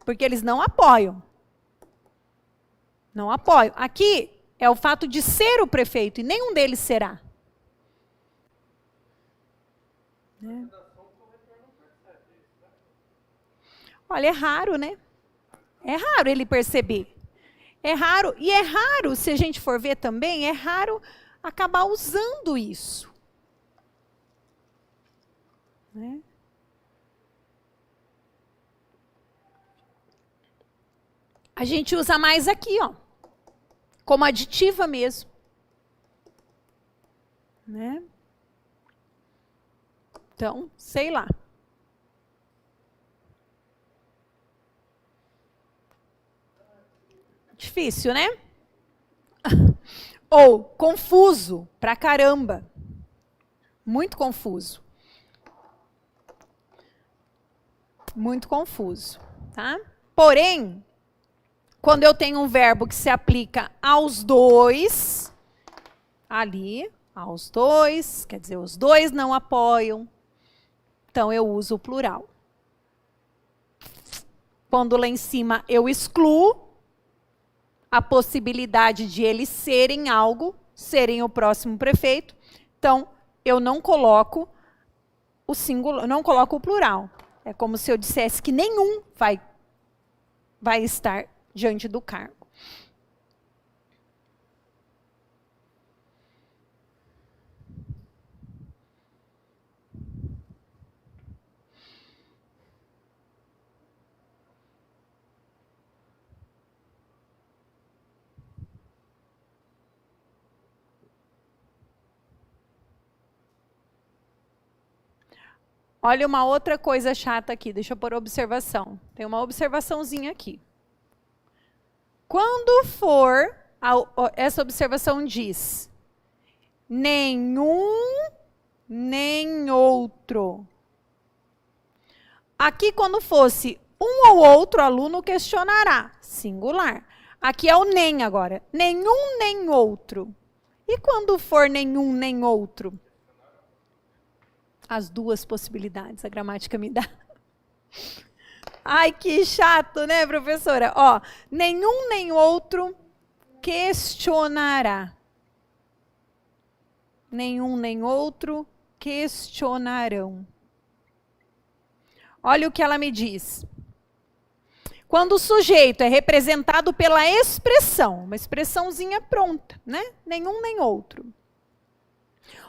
porque eles não apoiam. Não apoiam. Aqui é o fato de ser o prefeito, e nenhum deles será. Olha, é raro, né? É raro ele perceber. É raro, e é raro, se a gente for ver também, é raro acabar usando isso. Né? A gente usa mais aqui, ó, como aditiva mesmo. Né? Então, sei lá. Difícil, né? Ou confuso pra caramba. Muito confuso. Muito confuso, tá? Porém, quando eu tenho um verbo que se aplica aos dois, ali, aos dois, quer dizer, os dois não apoiam, então eu uso o plural. Quando lá em cima eu excluo a possibilidade de eles serem algo, serem o próximo prefeito, então eu não coloco o singular, não coloco o plural. É como se eu dissesse que nenhum vai estar diante do cargo. Olha uma outra coisa chata aqui, deixa eu pôr observação. Tem uma observaçãozinha aqui. Quando for, essa observação diz, nenhum, nem outro. Aqui, quando fosse um ou outro, aluno questionará, singular. Aqui é o nem agora, nenhum, nem outro. E quando for nenhum, nem outro? As duas possibilidades, a gramática me dá. Ai, que chato, né, professora? Ó, nenhum nem outro questionará. Nenhum nem outro questionarão. Olha o que ela me diz. Quando o sujeito é representado pela expressão, uma expressãozinha pronta, né? Nenhum nem outro.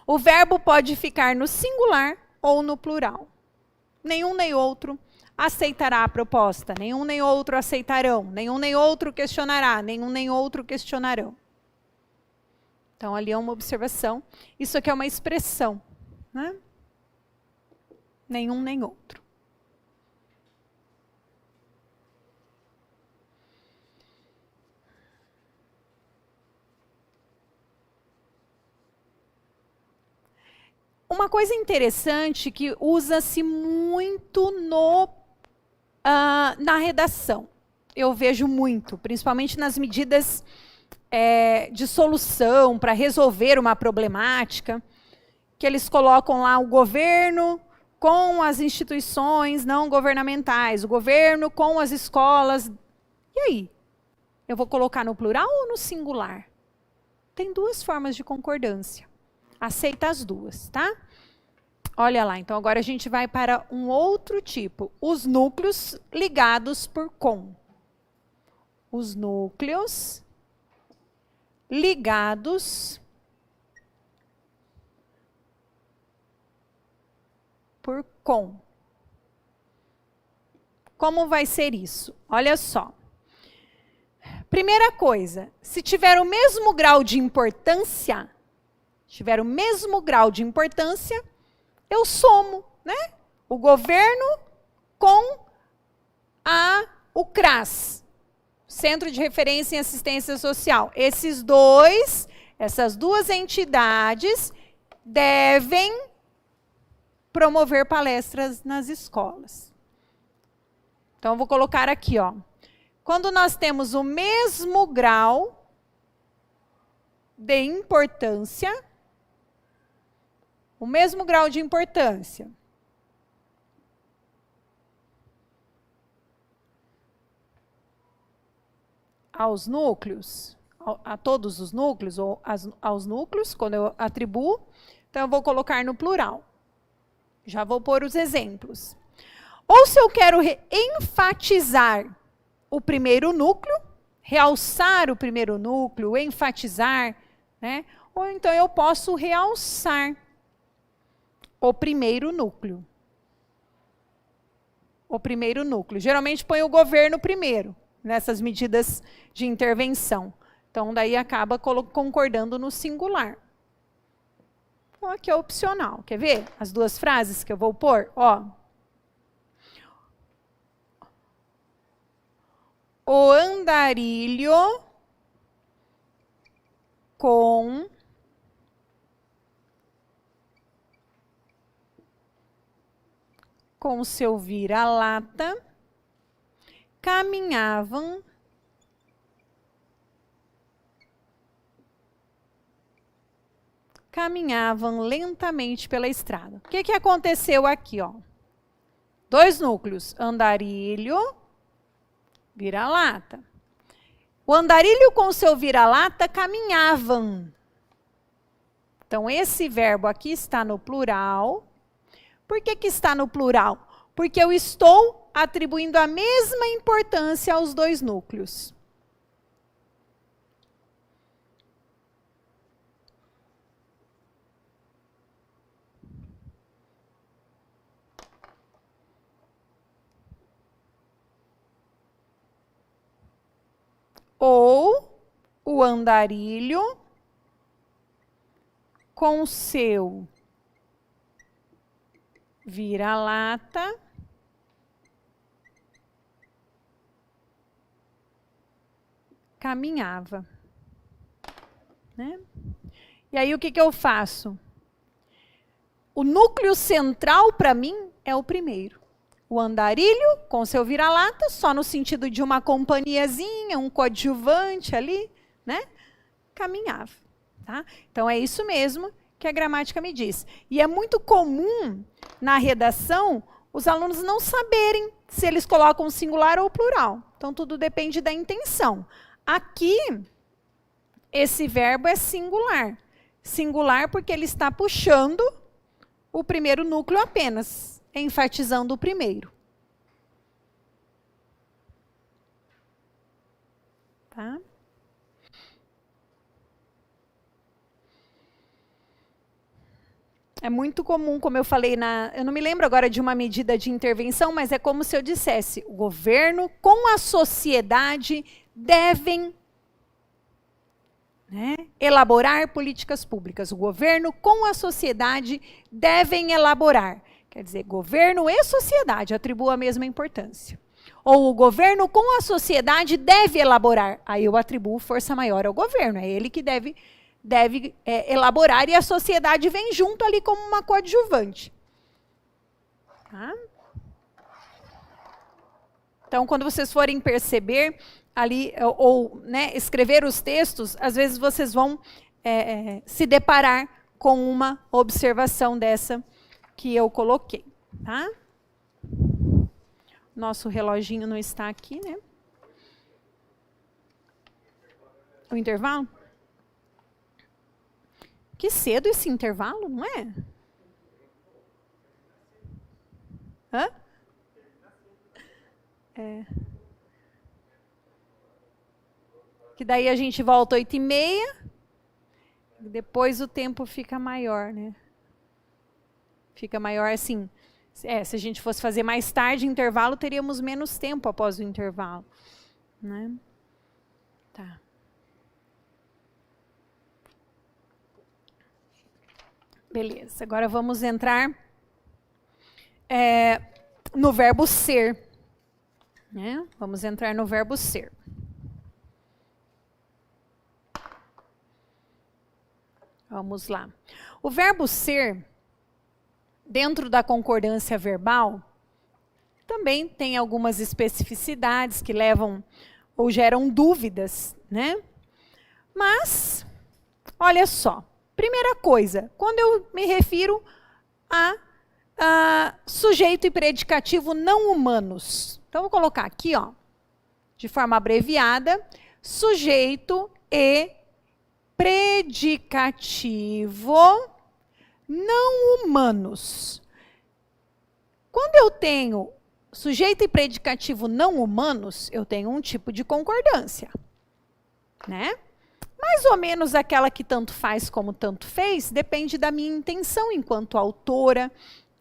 O verbo pode ficar no singular ou no plural. Nenhum nem outro aceitará a proposta. Nenhum nem outro aceitarão. Nenhum nem outro questionará. Nenhum nem outro questionarão. Então, ali é uma observação. Isso aqui é uma expressão. Né? Nenhum nem outro. Uma coisa interessante que usa-se muito na redação. Eu vejo muito, principalmente nas medidas de solução para resolver uma problemática, que eles colocam lá o governo com as instituições não governamentais, o governo com as escolas. E aí? Eu vou colocar no plural ou no singular? Tem duas formas de concordância. Aceita as duas, tá? Olha lá, então agora a gente vai para um outro tipo. Os núcleos ligados por com. Os núcleos ligados por com. Como vai ser isso? Olha só. Primeira coisa, se tiver o mesmo grau de importância, eu somo, né? O governo com o CRAS, Centro de Referência em Assistência Social. Essas duas entidades devem promover palestras nas escolas. Então, eu vou colocar aqui, ó. Quando nós temos o mesmo grau de importância, aos núcleos, a todos os núcleos, ou aos núcleos, quando eu atribuo, então eu vou colocar no plural. Já vou pôr os exemplos. Ou se eu quero enfatizar o primeiro núcleo, realçar o primeiro núcleo, enfatizar, né? Ou então eu posso realçar o primeiro núcleo. Geralmente põe o governo primeiro, nessas medidas de intervenção. Então, daí acaba concordando no singular. Então, aqui é opcional. Quer ver as duas frases que eu vou pôr? Ó. O andarilho com seu vira-lata caminhavam lentamente pela estrada. O que aconteceu aqui, ó? Dois núcleos, andarilho, vira-lata. O andarilho com seu vira-lata caminhavam. Então, esse verbo aqui está no plural. Por que está no plural? Porque eu estou atribuindo a mesma importância aos dois núcleos. Ou o andarilho com seu vira-lata caminhava. Né? E aí o que eu faço? O núcleo central para mim é o primeiro. O andarilho com seu vira-lata, só no sentido de uma companhiazinha, um coadjuvante ali, né? Caminhava. Tá? Então é isso mesmo que a gramática me diz. E é muito comum na redação os alunos não saberem se eles colocam singular ou plural. Então tudo depende da intenção. Aqui, esse verbo é singular. Singular porque ele está puxando o primeiro núcleo apenas, enfatizando o primeiro. Tá? É muito comum, como eu falei, eu não me lembro agora de uma medida de intervenção, mas é como se eu dissesse, o governo com a sociedade devem, né, elaborar políticas públicas. O governo com a sociedade devem elaborar. Quer dizer, governo e sociedade atribuo a mesma importância. Ou o governo com a sociedade deve elaborar. Aí eu atribuo força maior ao governo. É ele que deve elaborar e a sociedade vem junto ali como uma coadjuvante. Tá? Então, quando vocês forem perceber ali, ou né, escrever os textos, às vezes vocês vão se deparar com uma observação dessa que eu coloquei. Tá? Nosso reloginho não está aqui, né? O intervalo? Que cedo esse intervalo, não é? Hã? É. Que daí a gente volta 8h30, depois o tempo fica maior, né? Fica maior assim. Se a gente fosse fazer mais tarde intervalo, teríamos menos tempo após o intervalo, né? Tá. Beleza, agora vamos entrar no verbo ser. Né? Vamos entrar no verbo ser. Vamos lá. O verbo ser, dentro da concordância verbal, também tem algumas especificidades que levam ou geram dúvidas, né? Mas, olha só. Primeira coisa, quando eu me refiro a sujeito e predicativo não humanos. Então, vou colocar aqui, ó, de forma abreviada, sujeito e predicativo não humanos. Quando eu tenho sujeito e predicativo não humanos, eu tenho um tipo de concordância, né? Mais ou menos aquela que tanto faz como tanto fez, depende da minha intenção enquanto autora,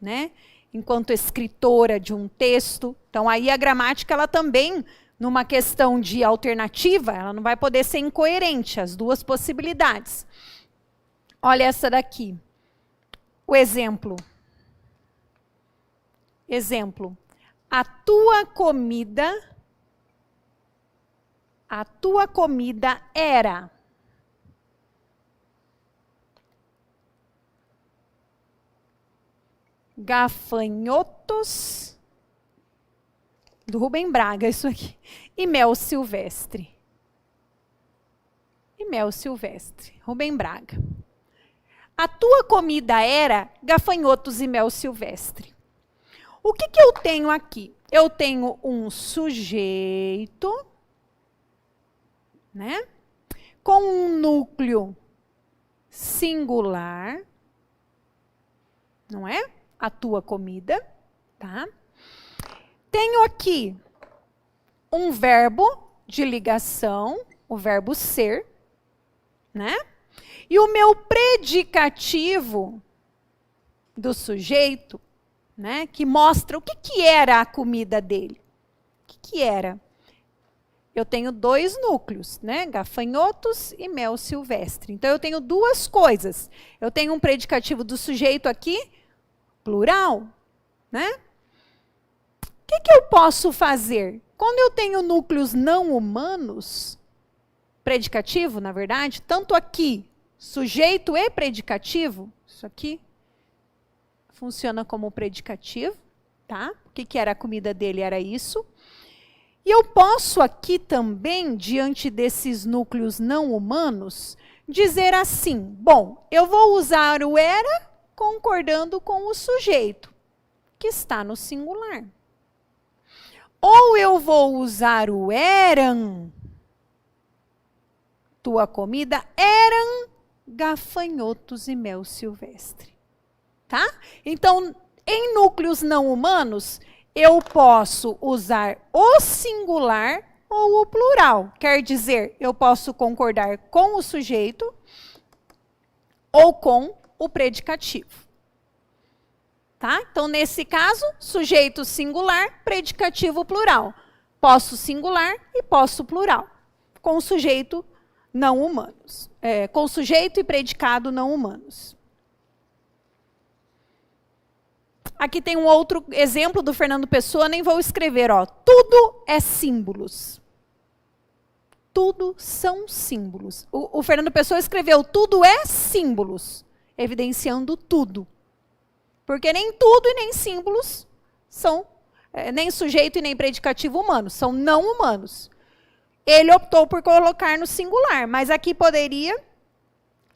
né? Enquanto escritora de um texto. Então, aí a gramática, ela também, numa questão de alternativa, ela não vai poder ser incoerente, as duas possibilidades. Olha essa daqui. O exemplo. Exemplo. A tua comida era. Gafanhotos, do Rubem Braga, isso aqui, e mel silvestre. E mel silvestre, Rubem Braga. A tua comida era gafanhotos e mel silvestre. O que eu tenho aqui? Eu tenho um sujeito, né? Com um núcleo singular, não é? A tua comida, tá? Tenho aqui um verbo de ligação, o verbo ser, né? E o meu predicativo do sujeito, né? Que mostra o que era a comida dele. O que era? Eu tenho dois núcleos, né? Gafanhotos e mel silvestre. Então, eu tenho duas coisas. Eu tenho um predicativo do sujeito aqui, plural, né? O que eu posso fazer? Quando eu tenho núcleos não humanos, predicativo, na verdade, tanto aqui, sujeito e predicativo, isso aqui funciona como predicativo, tá? O que era a comida dele? Era isso. E eu posso aqui também, diante desses núcleos não humanos, dizer assim, bom, eu vou usar o era concordando com o sujeito, que está no singular. Ou eu vou usar o eram, tua comida eram gafanhotos e mel silvestre. Tá? Então, em núcleos não humanos, eu posso usar o singular ou o plural. Quer dizer, eu posso concordar com o sujeito ou com o predicativo. Tá? Então, nesse caso, sujeito singular, predicativo plural. Posso singular e posso plural. Com sujeito não humanos. Com sujeito e predicado não humanos. Aqui tem um outro exemplo do Fernando Pessoa, nem vou escrever, ó. Tudo é símbolos. Tudo são símbolos. O Fernando Pessoa escreveu tudo é símbolos, evidenciando tudo. Porque nem tudo e nem símbolos são, nem sujeito e nem predicativo humanos, são não humanos. Ele optou por colocar no singular, mas aqui poderia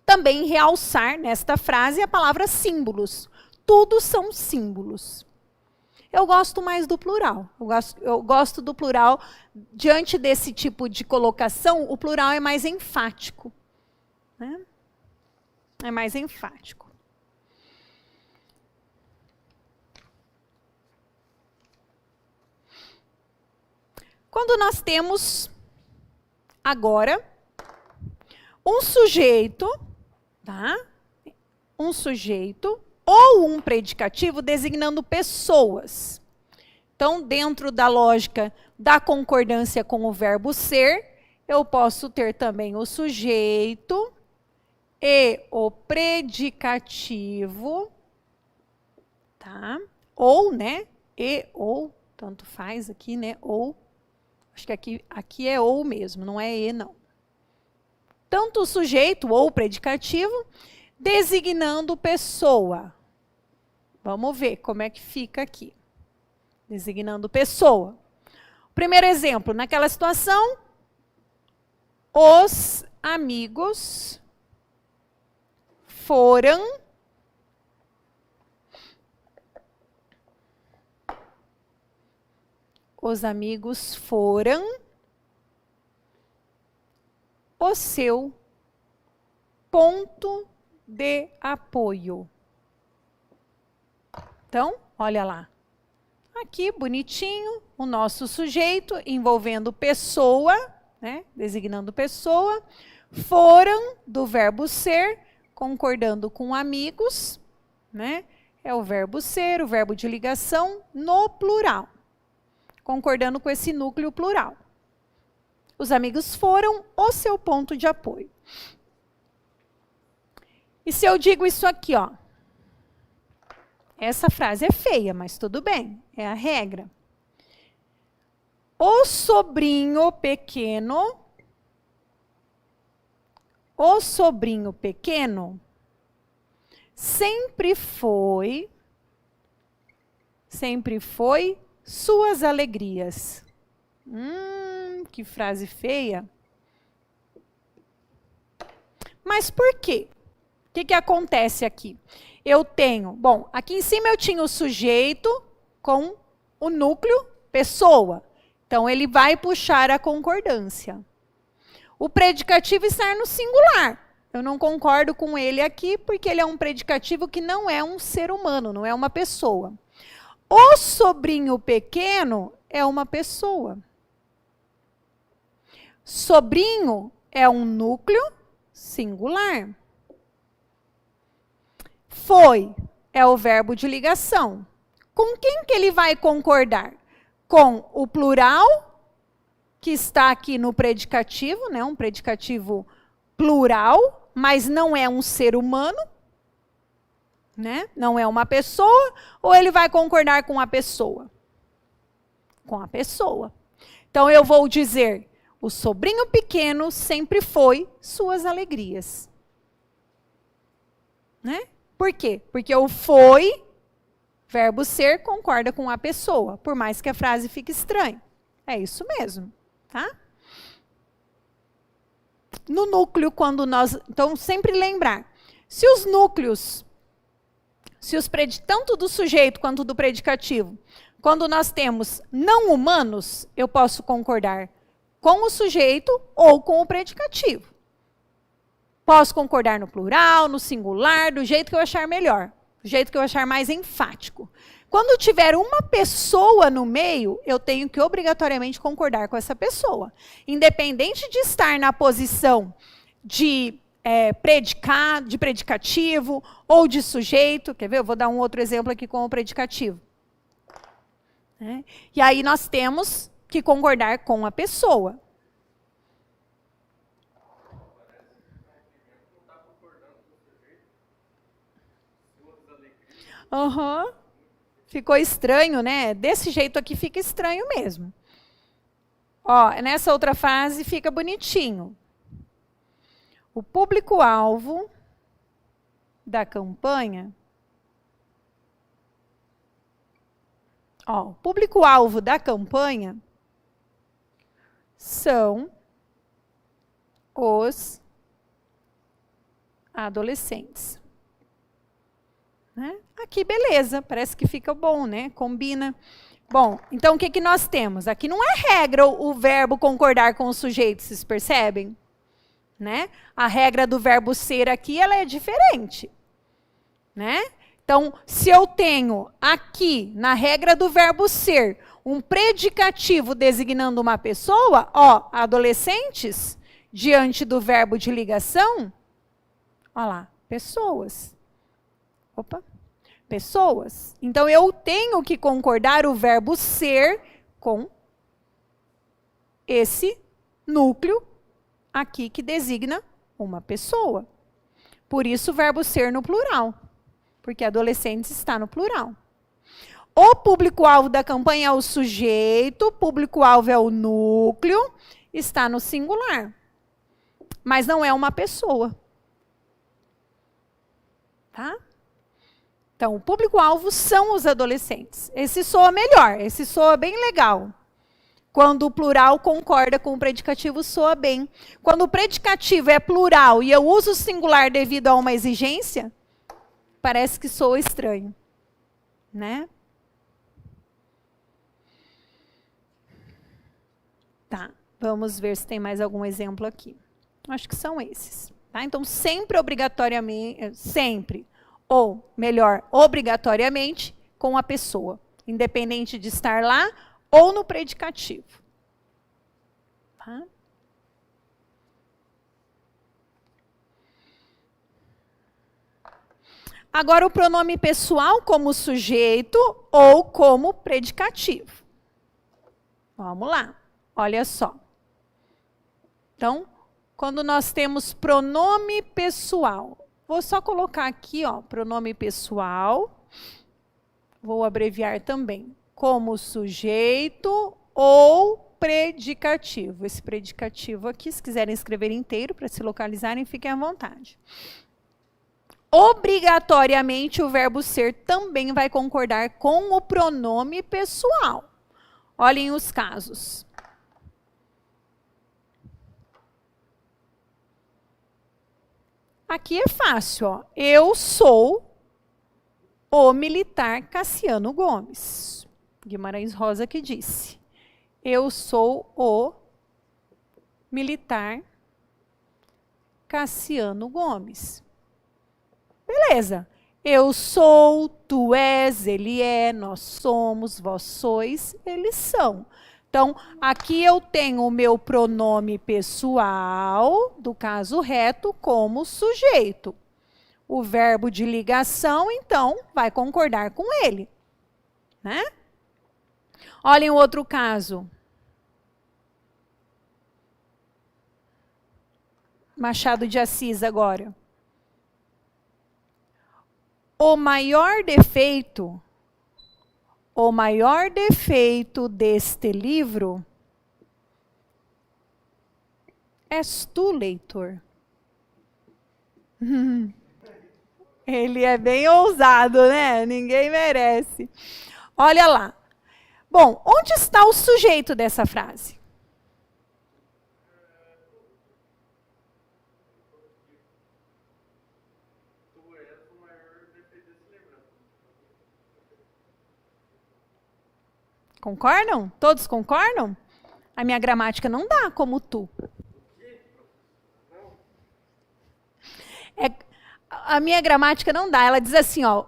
também realçar nesta frase a palavra símbolos. Tudo são símbolos. Eu gosto mais do plural. Eu gosto do plural. Diante desse tipo de colocação, o plural é mais enfático. Né? É mais enfático. Quando nós temos, agora, um sujeito, tá? Um sujeito ou um predicativo designando pessoas. Então, dentro da lógica da concordância com o verbo ser, eu posso ter também o sujeito e o predicativo, tá? Ou, né? E ou, tanto faz aqui, né? Ou, acho que aqui é ou mesmo, não é e não. Tanto o sujeito ou o predicativo designando pessoa. Vamos ver como é que fica aqui. Designando pessoa. Primeiro exemplo, naquela situação, os amigos foram o seu ponto de apoio. Então, olha lá. Aqui, bonitinho, o nosso sujeito envolvendo pessoa, né, designando pessoa, foram do verbo ser, concordando com amigos, né, é o verbo ser, o verbo de ligação no plural, concordando com esse núcleo plural. Os amigos foram o seu ponto de apoio. E se eu digo isso aqui, ó, essa frase é feia, mas tudo bem, é a regra. O sobrinho pequeno sempre foi suas alegrias. Que frase feia. Mas por quê? O que acontece aqui? Eu tenho, bom, aqui em cima eu tinha o sujeito com o núcleo pessoa. Então, ele vai puxar a concordância. O predicativo está no singular. Eu não concordo com ele aqui, porque ele é um predicativo que não é um ser humano, não é uma pessoa. O sobrinho pequeno é uma pessoa. Sobrinho é um núcleo singular. Foi é o verbo de ligação. Com quem que ele vai concordar? Com o plural, que está aqui no predicativo, né? Um predicativo plural, mas não é um ser humano, né? Não é uma pessoa, ou ele vai concordar com a pessoa? Com a pessoa. Então, eu vou dizer, o sobrinho pequeno sempre foi suas alegrias. Né? Por quê? Porque o foi, verbo ser, concorda com a pessoa, por mais que a frase fique estranha. É isso mesmo, tá? No núcleo, quando nós... Então, sempre lembrar, se os núcleos, tanto do sujeito quanto do predicativo, quando nós temos não humanos, eu posso concordar com o sujeito ou com o predicativo. Posso concordar no plural, no singular, do jeito que eu achar melhor, do jeito que eu achar mais enfático. Quando tiver uma pessoa no meio, eu tenho que obrigatoriamente concordar com essa pessoa. Independente de estar na posição de predicativo ou de sujeito. Quer ver? Eu vou dar um outro exemplo aqui com o predicativo. E aí nós temos que concordar com a pessoa. Uhum. Ficou estranho, né? Desse jeito aqui fica estranho mesmo. Ó, nessa outra fase fica bonitinho. O público-alvo da campanha... Ó, o público-alvo da campanha são os adolescentes. Né? Aqui, beleza, parece que fica bom, né? Combina. Bom, então o que nós temos? Aqui não é regra o verbo concordar com o sujeito, vocês percebem? Né? A regra do verbo ser aqui, ela é diferente. Né? Então, se eu tenho aqui, na regra do verbo ser, um predicativo designando uma pessoa, ó, adolescentes, diante do verbo de ligação, ó lá, pessoas. Opa, pessoas. Então, eu tenho que concordar o verbo ser com esse núcleo aqui que designa uma pessoa. Por isso, o verbo ser no plural, porque adolescentes está no plural. O público-alvo da campanha é o sujeito, o público-alvo é o núcleo, está no singular. Mas não é uma pessoa. Tá? Então, o público-alvo são os adolescentes. Esse soa melhor, esse soa bem legal. Quando o plural concorda com o predicativo, soa bem. Quando o predicativo é plural e eu uso o singular devido a uma exigência, parece que soa estranho. Né? Tá, vamos ver se tem mais algum exemplo aqui. Acho que são esses. Tá? Então, sempre obrigatoriamente, sempre, ou melhor, obrigatoriamente, com a pessoa, independente de estar lá ou no predicativo. Tá? Agora, o pronome pessoal como sujeito ou como predicativo. Vamos lá, olha só. Então, quando nós temos pronome pessoal, vou só colocar aqui, ó, pronome pessoal, vou abreviar também, como sujeito ou predicativo. Esse predicativo aqui, se quiserem escrever inteiro para se localizarem, fiquem à vontade. Obrigatoriamente, o verbo ser também vai concordar com o pronome pessoal. Olhem os casos. Aqui é fácil, ó. Eu sou o militar Cassiano Gomes. Guimarães Rosa que disse. Eu sou o militar Cassiano Gomes. Beleza. Eu sou, tu és, ele é, nós somos, vós sois, eles são. Então, aqui eu tenho o meu pronome pessoal, do caso reto, como sujeito. O verbo de ligação, então, vai concordar com ele. Né? Olhem o outro caso. Machado de Assis agora. O maior defeito deste livro és tu, leitor. Ele é bem ousado, né? Ninguém merece. Olha lá. Bom, onde está o sujeito dessa frase? Concordam? Todos concordam? A minha gramática não dá como tu. A minha gramática não dá. Ela diz assim, ó.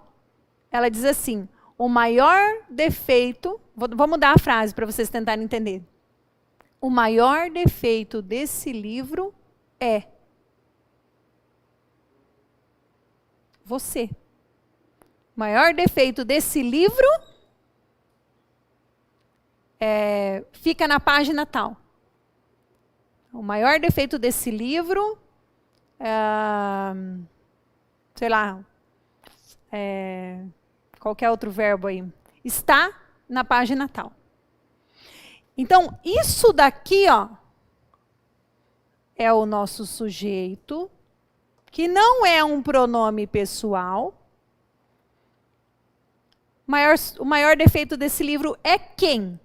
Ela diz assim, o maior defeito... Vou mudar a frase para vocês tentarem entender. O maior defeito desse livro é você. O maior defeito desse livro fica na página tal. O maior defeito desse livro, sei lá, qualquer outro verbo aí, está na página tal. Então, isso daqui, ó, é o nosso sujeito, que não é um pronome pessoal. O maior defeito desse livro é quem?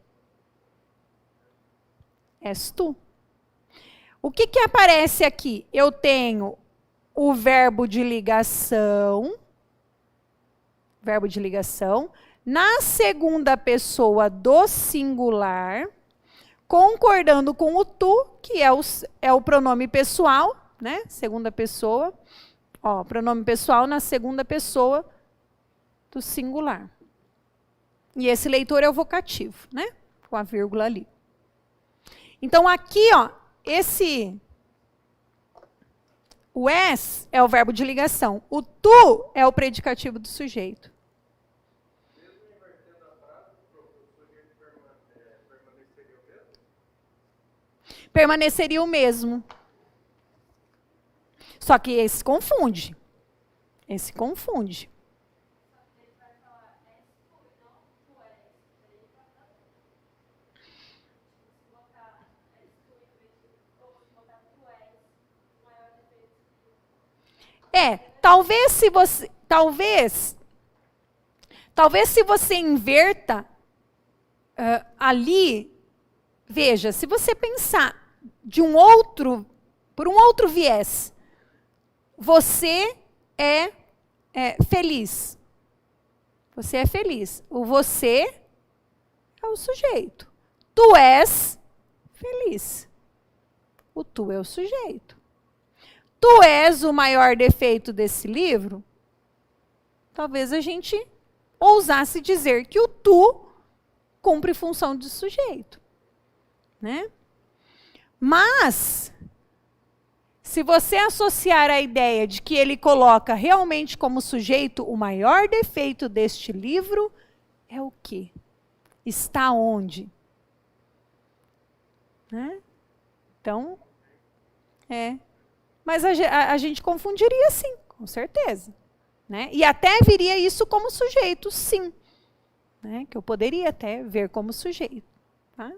És tu. O que que aparece aqui? Eu tenho o verbo de ligação, na segunda pessoa do singular, concordando com o tu, que é o pronome pessoal, né? Segunda pessoa, ó, pronome pessoal na segunda pessoa do singular. E esse leitor é o vocativo, né? com a vírgula ali. Então, aqui, ó, o es é o verbo de ligação. O tu é o predicativo do sujeito. Mesmo invertendo a frase, o sujeito permaneceria o mesmo? Permaneceria o mesmo. Só que esse confunde. Esse confunde. Talvez se você inverta ali, veja, se você pensar por um outro viés, você é feliz. Você é feliz. O você é o sujeito. Tu és feliz. O tu é o sujeito. Tu és o maior defeito desse livro? Talvez a gente ousasse dizer que o tu cumpre função de sujeito, né? Mas, se você associar a ideia de que ele coloca realmente como sujeito o maior defeito deste livro, é o quê? Está onde? Né? Então, mas a gente confundiria sim, com certeza. Né? E até viria isso como sujeito, sim. Né? Que eu poderia até ver como sujeito. Tá?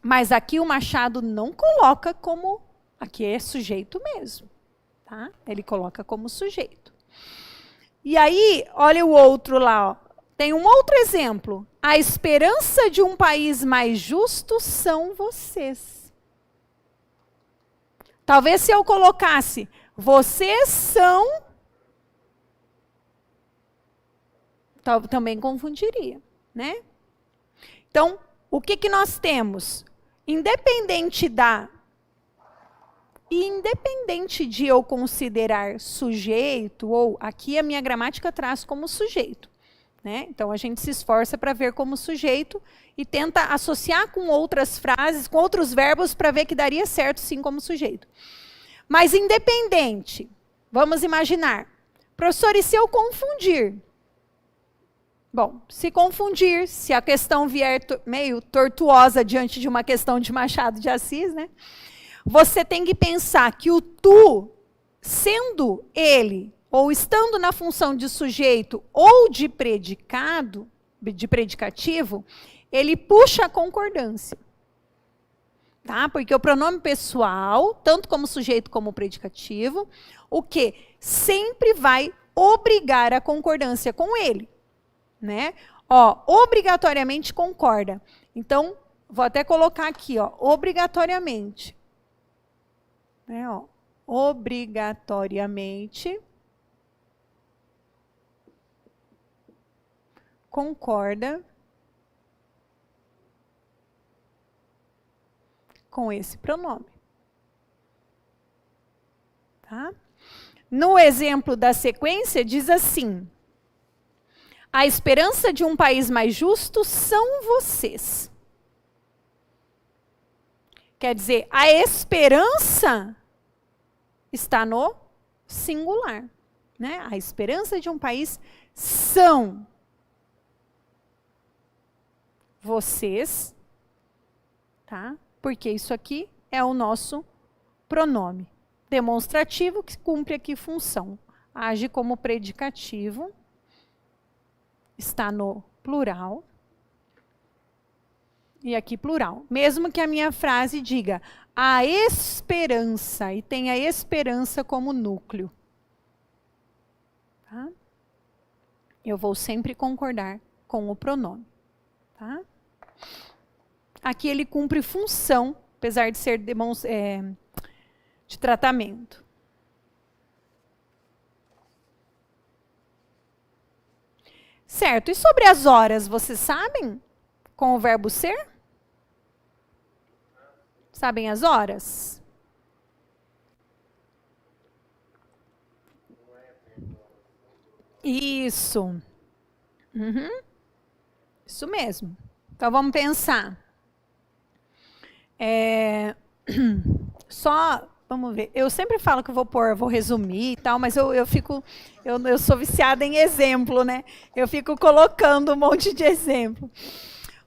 Mas aqui o Machado não coloca como... Aqui é sujeito mesmo. Tá? Ele coloca como sujeito. E aí, olha o outro lá. Ó. Tem um outro exemplo. A esperança de um país mais justo são vocês. Talvez se eu colocasse, vocês são... Também confundiria, né? Então, o que nós temos? Independente de eu considerar sujeito, ou aqui a minha gramática traz como sujeito. Né? Então, a gente se esforça para ver como sujeito e tenta associar com outras frases, com outros verbos, para ver que daria certo sim como sujeito. Mas independente, vamos imaginar, professor, e se eu confundir? Bom, se confundir, se a questão vier meio tortuosa diante de uma questão de Machado de Assis, né? Você tem que pensar que o tu, sendo ele, ou estando na função de sujeito ou de predicado, de predicativo, ele puxa a concordância. Tá? Porque o pronome pessoal, tanto como sujeito como predicativo, o que? Sempre vai obrigar a concordância com ele. Né? Ó, obrigatoriamente concorda. Então, vou até colocar aqui, ó, obrigatoriamente. Né, ó, obrigatoriamente concorda com esse pronome. Tá? No exemplo da sequência, diz assim: a esperança de um país mais justo são vocês. Quer dizer, a esperança está no singular. Né? A esperança de um país são vocês, tá? Porque isso aqui é o nosso pronome demonstrativo que cumpre aqui função. Age como predicativo, está no plural, e aqui plural. Mesmo que a minha frase diga a esperança, e tenha a esperança como núcleo. Tá? Eu vou sempre concordar com o pronome. Tá? Aqui ele cumpre função, apesar de ser de tratamento. Certo, e sobre as horas, vocês sabem? Com o verbo ser? Sabem as horas? Isso. Uhum. Isso mesmo. Então, vamos pensar. Vamos ver. Eu sempre falo que vou resumir e tal, mas eu sou viciada em exemplo, né? Eu fico colocando um monte de exemplo.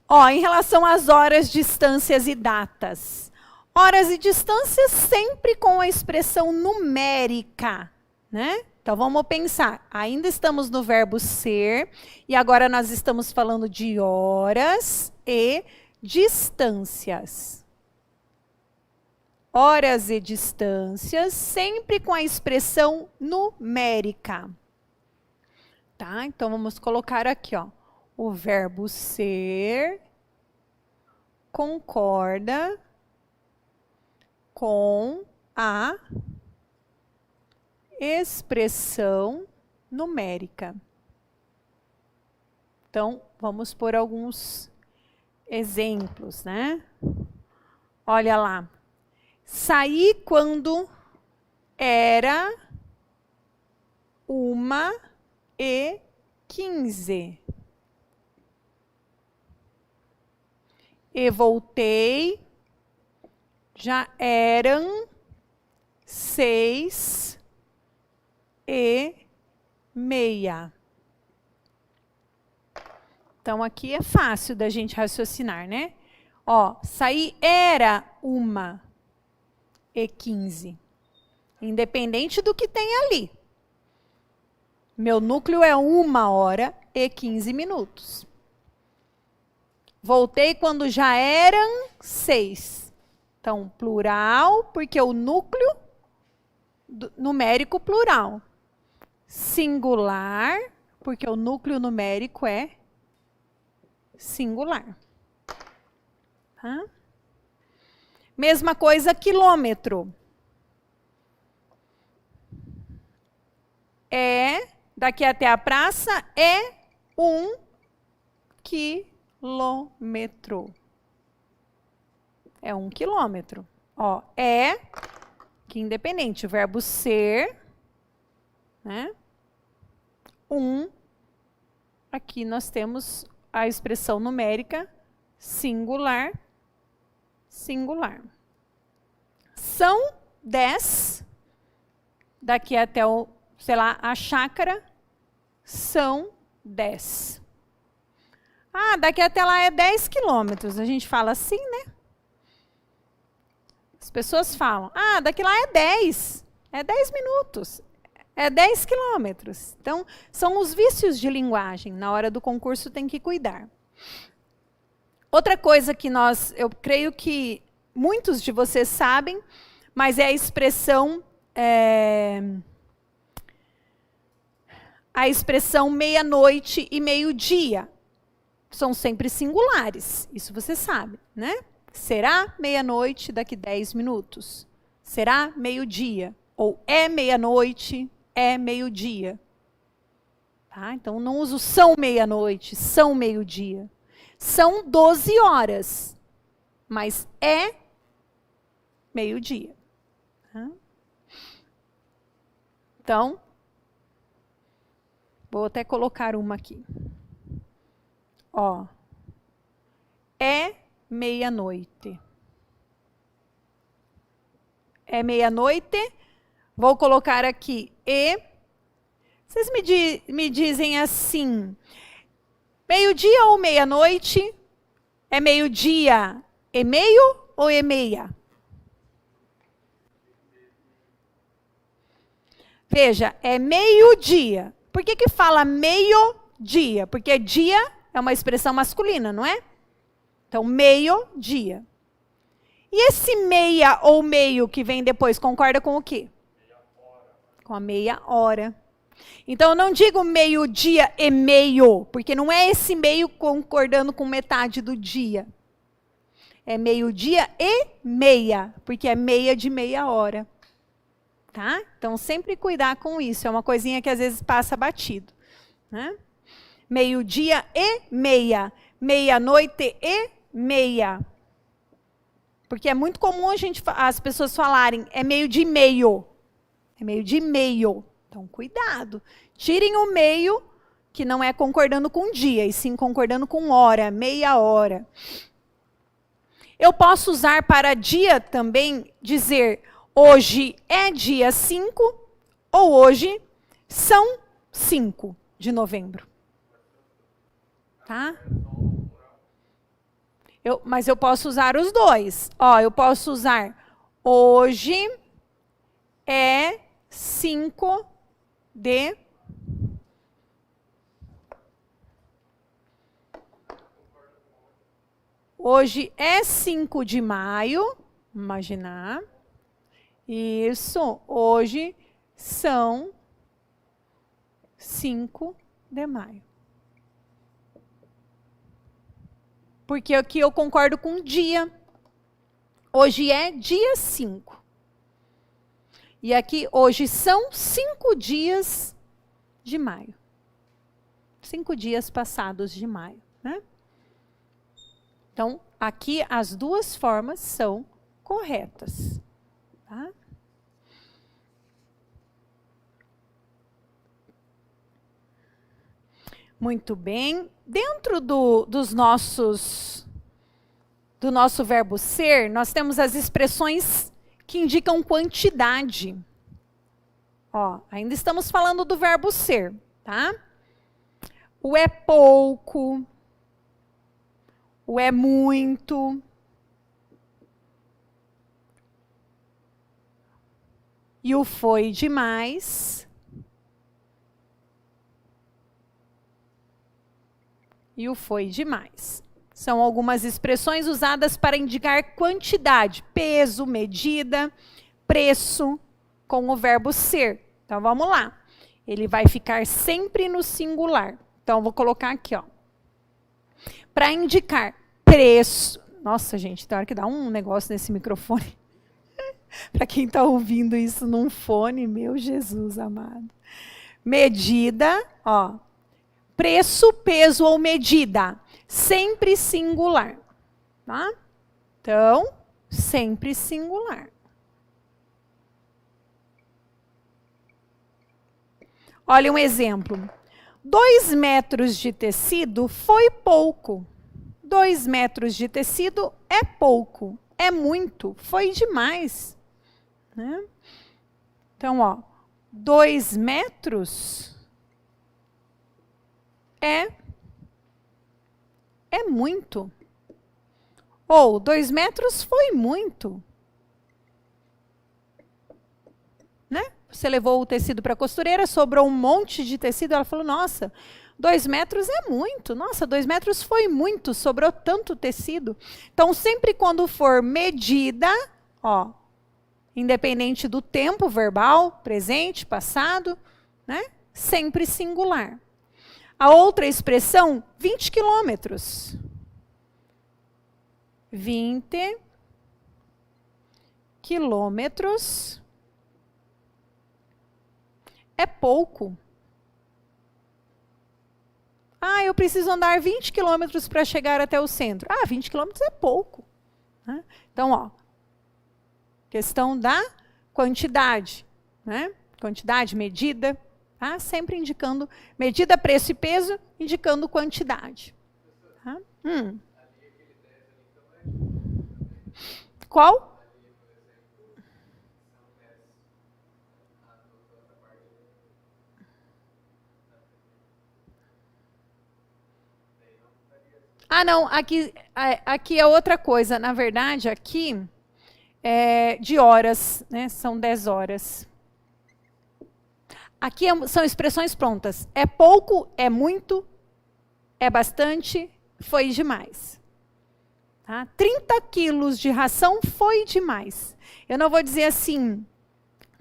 Ó, em relação às horas, distâncias e datas. Horas e distâncias sempre com a expressão numérica, né? Então, vamos pensar. Ainda estamos no verbo ser, e agora nós estamos falando de horas e distâncias. Horas e distâncias, sempre com a expressão numérica. Tá? Então, vamos colocar aqui, ó. O verbo ser concorda com a expressão numérica. Então, vamos por alguns exemplos, né? Olha lá. Saí quando era 1h15. E voltei, já eram 6h30. Então, aqui é fácil da gente raciocinar, né? Ó, saí era 1h15. Independente do que tem ali. Meu núcleo é 1h15. Voltei quando já eram 6. Então, plural, porque o núcleo numérico plural. Singular, porque o núcleo numérico é singular. Tá? Mesma coisa, quilômetro. Daqui até a praça é 1 quilômetro. É 1 quilômetro. Ó, que independente, o verbo ser, né? 1. Aqui nós temos a expressão numérica singular, singular. São 10. Daqui até a chácara são 10. Ah, daqui até lá é 10 quilômetros. A gente fala assim, né? As pessoas falam, daqui lá é 10. É 10 minutos. É 10 quilômetros. Então, são os vícios de linguagem. Na hora do concurso tem que cuidar. Outra coisa que eu creio que muitos de vocês sabem, mas é a expressão meia-noite e meio-dia. São sempre singulares, isso você sabe, né? Será meia-noite daqui 10 minutos. Será meio-dia. Ou é meia-noite, é meio-dia. Tá? Então, não uso são meia-noite, são meio-dia. São 12 horas, mas é meio-dia. Tá? Então, vou até colocar uma aqui. Ó, é meia-noite. É meia-noite. Vou colocar aqui e. Vocês me dizem assim, meio-dia ou meia-noite? É meio-dia e meio ou e meia? Veja, é meio-dia. Por que fala meio-dia? Porque dia é uma expressão masculina, não é? Então, meio-dia. E esse meia ou meio que vem depois, concorda com o quê? Com a meia hora. Então, eu não digo meio-dia e meio, porque não é esse meio concordando com metade do dia. É meio-dia e meia, porque é meia de meia hora. Tá? Então, sempre cuidar com isso. É uma coisinha que às vezes passa batido. Né? Meio-dia e meia. Meia-noite e meia. Porque é muito comum as pessoas falarem, é meio de meio. É meio de meio. Então, cuidado. Tirem o meio que não é concordando com dia, e sim concordando com hora, meia hora. Eu posso usar para dia também, dizer hoje é dia 5 ou hoje são 5 de novembro. Tá? Mas eu posso usar os dois. Ó, eu posso usar hoje é 5 de hoje é 5 de maio, imaginar. Isso, hoje são 5 de maio. Porque aqui eu concordo com o dia. Hoje é dia 5. E aqui, hoje são 5 dias de maio. 5 dias passados de maio, né? Então, aqui as duas formas são corretas. Tá? Muito bem. Dentro do nosso verbo ser, nós temos as expressões que indicam quantidade. Ó, ainda estamos falando do verbo ser, tá? O é pouco, o é muito, e o foi demais, e o foi demais. São algumas expressões usadas para indicar quantidade, peso, medida, preço, com o verbo ser. Então, vamos lá. Ele vai ficar sempre no singular. Então, vou colocar aqui, ó. Para indicar preço. Nossa, gente, tem hora que dá um negócio nesse microfone. Para quem está ouvindo isso num fone, meu Jesus amado. Medida, ó. Preço, peso ou medida. Sempre singular. Tá? Então, sempre singular. Olha um exemplo. 2 metros de tecido foi pouco. 2 metros de tecido é pouco. É muito. Foi demais. Né? Então, ó. 2 metros é muito. Ou 2 metros foi muito. Né? Você levou o tecido para a costureira, sobrou um monte de tecido, ela falou, nossa, 2 metros é muito. Nossa, 2 metros foi muito, sobrou tanto tecido. Então, sempre quando for medida, ó, independente do tempo verbal, presente, passado, né? Sempre singular. A outra expressão, 20 quilômetros. 20 quilômetros é pouco. Ah, eu preciso andar 20 quilômetros para chegar até o centro. Ah, 20 quilômetros é pouco. Né? Então, ó, questão da quantidade. Né? Quantidade, medida. Tá? Sempre indicando medida, preço e peso, indicando quantidade. Tá? Qual? Ah, não, aqui é outra coisa. Na verdade, aqui é de horas, né? São 10 horas. Aqui são expressões prontas. É pouco, é muito, é bastante, foi demais. Tá? 30 quilos de ração foi demais. Eu não vou dizer assim,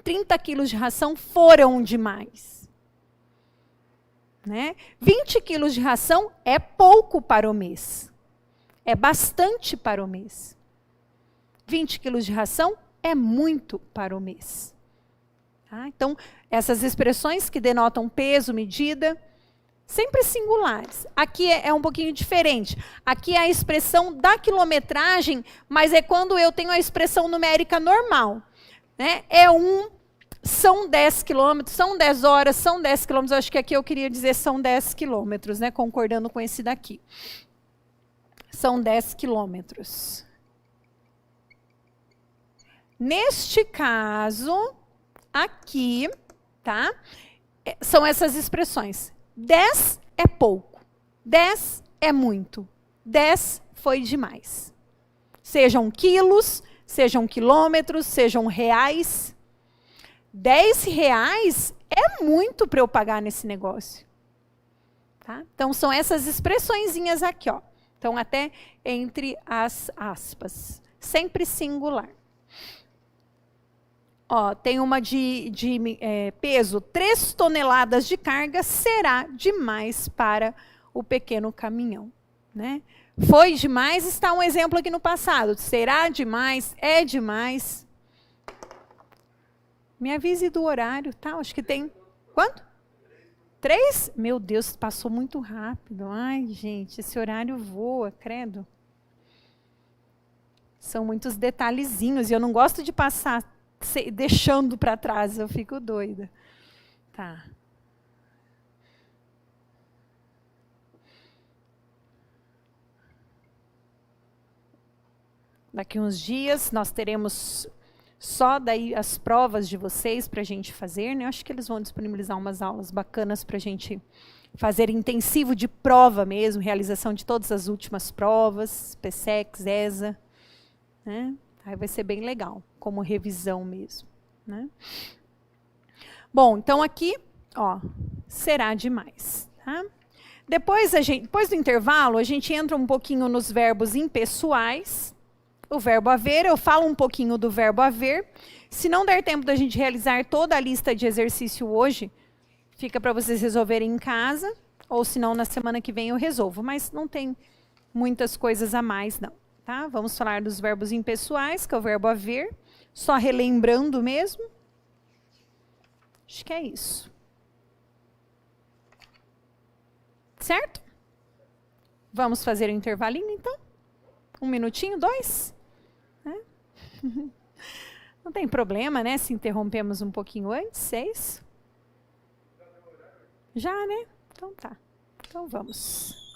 30 quilos de ração foram demais. Né? 20 quilos de ração é pouco para o mês. É bastante para o mês. 20 quilos de ração é muito para o mês. Tá? Então, essas expressões que denotam peso, medida, sempre singulares. Aqui é um pouquinho diferente. Aqui é a expressão da quilometragem, mas é quando eu tenho a expressão numérica normal. Né? É 1, São 10 quilômetros, são 10 horas, são 10 quilômetros. Acho que aqui eu queria dizer são 10 quilômetros, né? Concordando com esse daqui. São 10 quilômetros. Neste caso, aqui, tá? São essas expressões. 10 é pouco. 10 é muito. 10 foi demais. Sejam quilos, sejam quilômetros, sejam reais. 10 reais é muito para eu pagar nesse negócio. Tá? Então, são essas expressõezinhas aqui, ó. Então, até entre as aspas. Sempre singular. Ó, tem uma de peso, 3 toneladas de carga será demais para o pequeno caminhão. Né? Foi demais, está um exemplo aqui no passado. Será demais, é demais. Me avise do horário, tá? Acho que tem... Quanto? 3? Meu Deus, passou muito rápido. Ai, gente, esse horário voa, credo. São muitos detalhezinhos e eu não gosto de passar deixando para trás, eu fico doida. Tá. Daqui uns dias nós teremos só daí as provas de vocês para a gente fazer, né? Acho que eles vão disponibilizar umas aulas bacanas para a gente fazer intensivo de prova mesmo, realização de todas as últimas provas, PSEX, ESA, né? Aí vai ser bem legal, como revisão mesmo, né? Bom, então aqui, ó, será demais, tá? Depois do intervalo, a gente entra um pouquinho nos verbos impessoais. O verbo haver, eu falo um pouquinho do verbo haver. Se não der tempo da gente realizar toda a lista de exercício hoje, fica para vocês resolverem em casa, ou se não, na semana que vem eu resolvo. Mas não tem muitas coisas a mais, não. Tá? Vamos falar dos verbos impessoais, que é o verbo haver. Só relembrando mesmo. Acho que é isso. Certo? Vamos fazer o intervalinho, então? 1 minutinho, 2? Não tem problema, né? Se interrompemos um pouquinho antes, 6? Já, né? Então tá. Então vamos.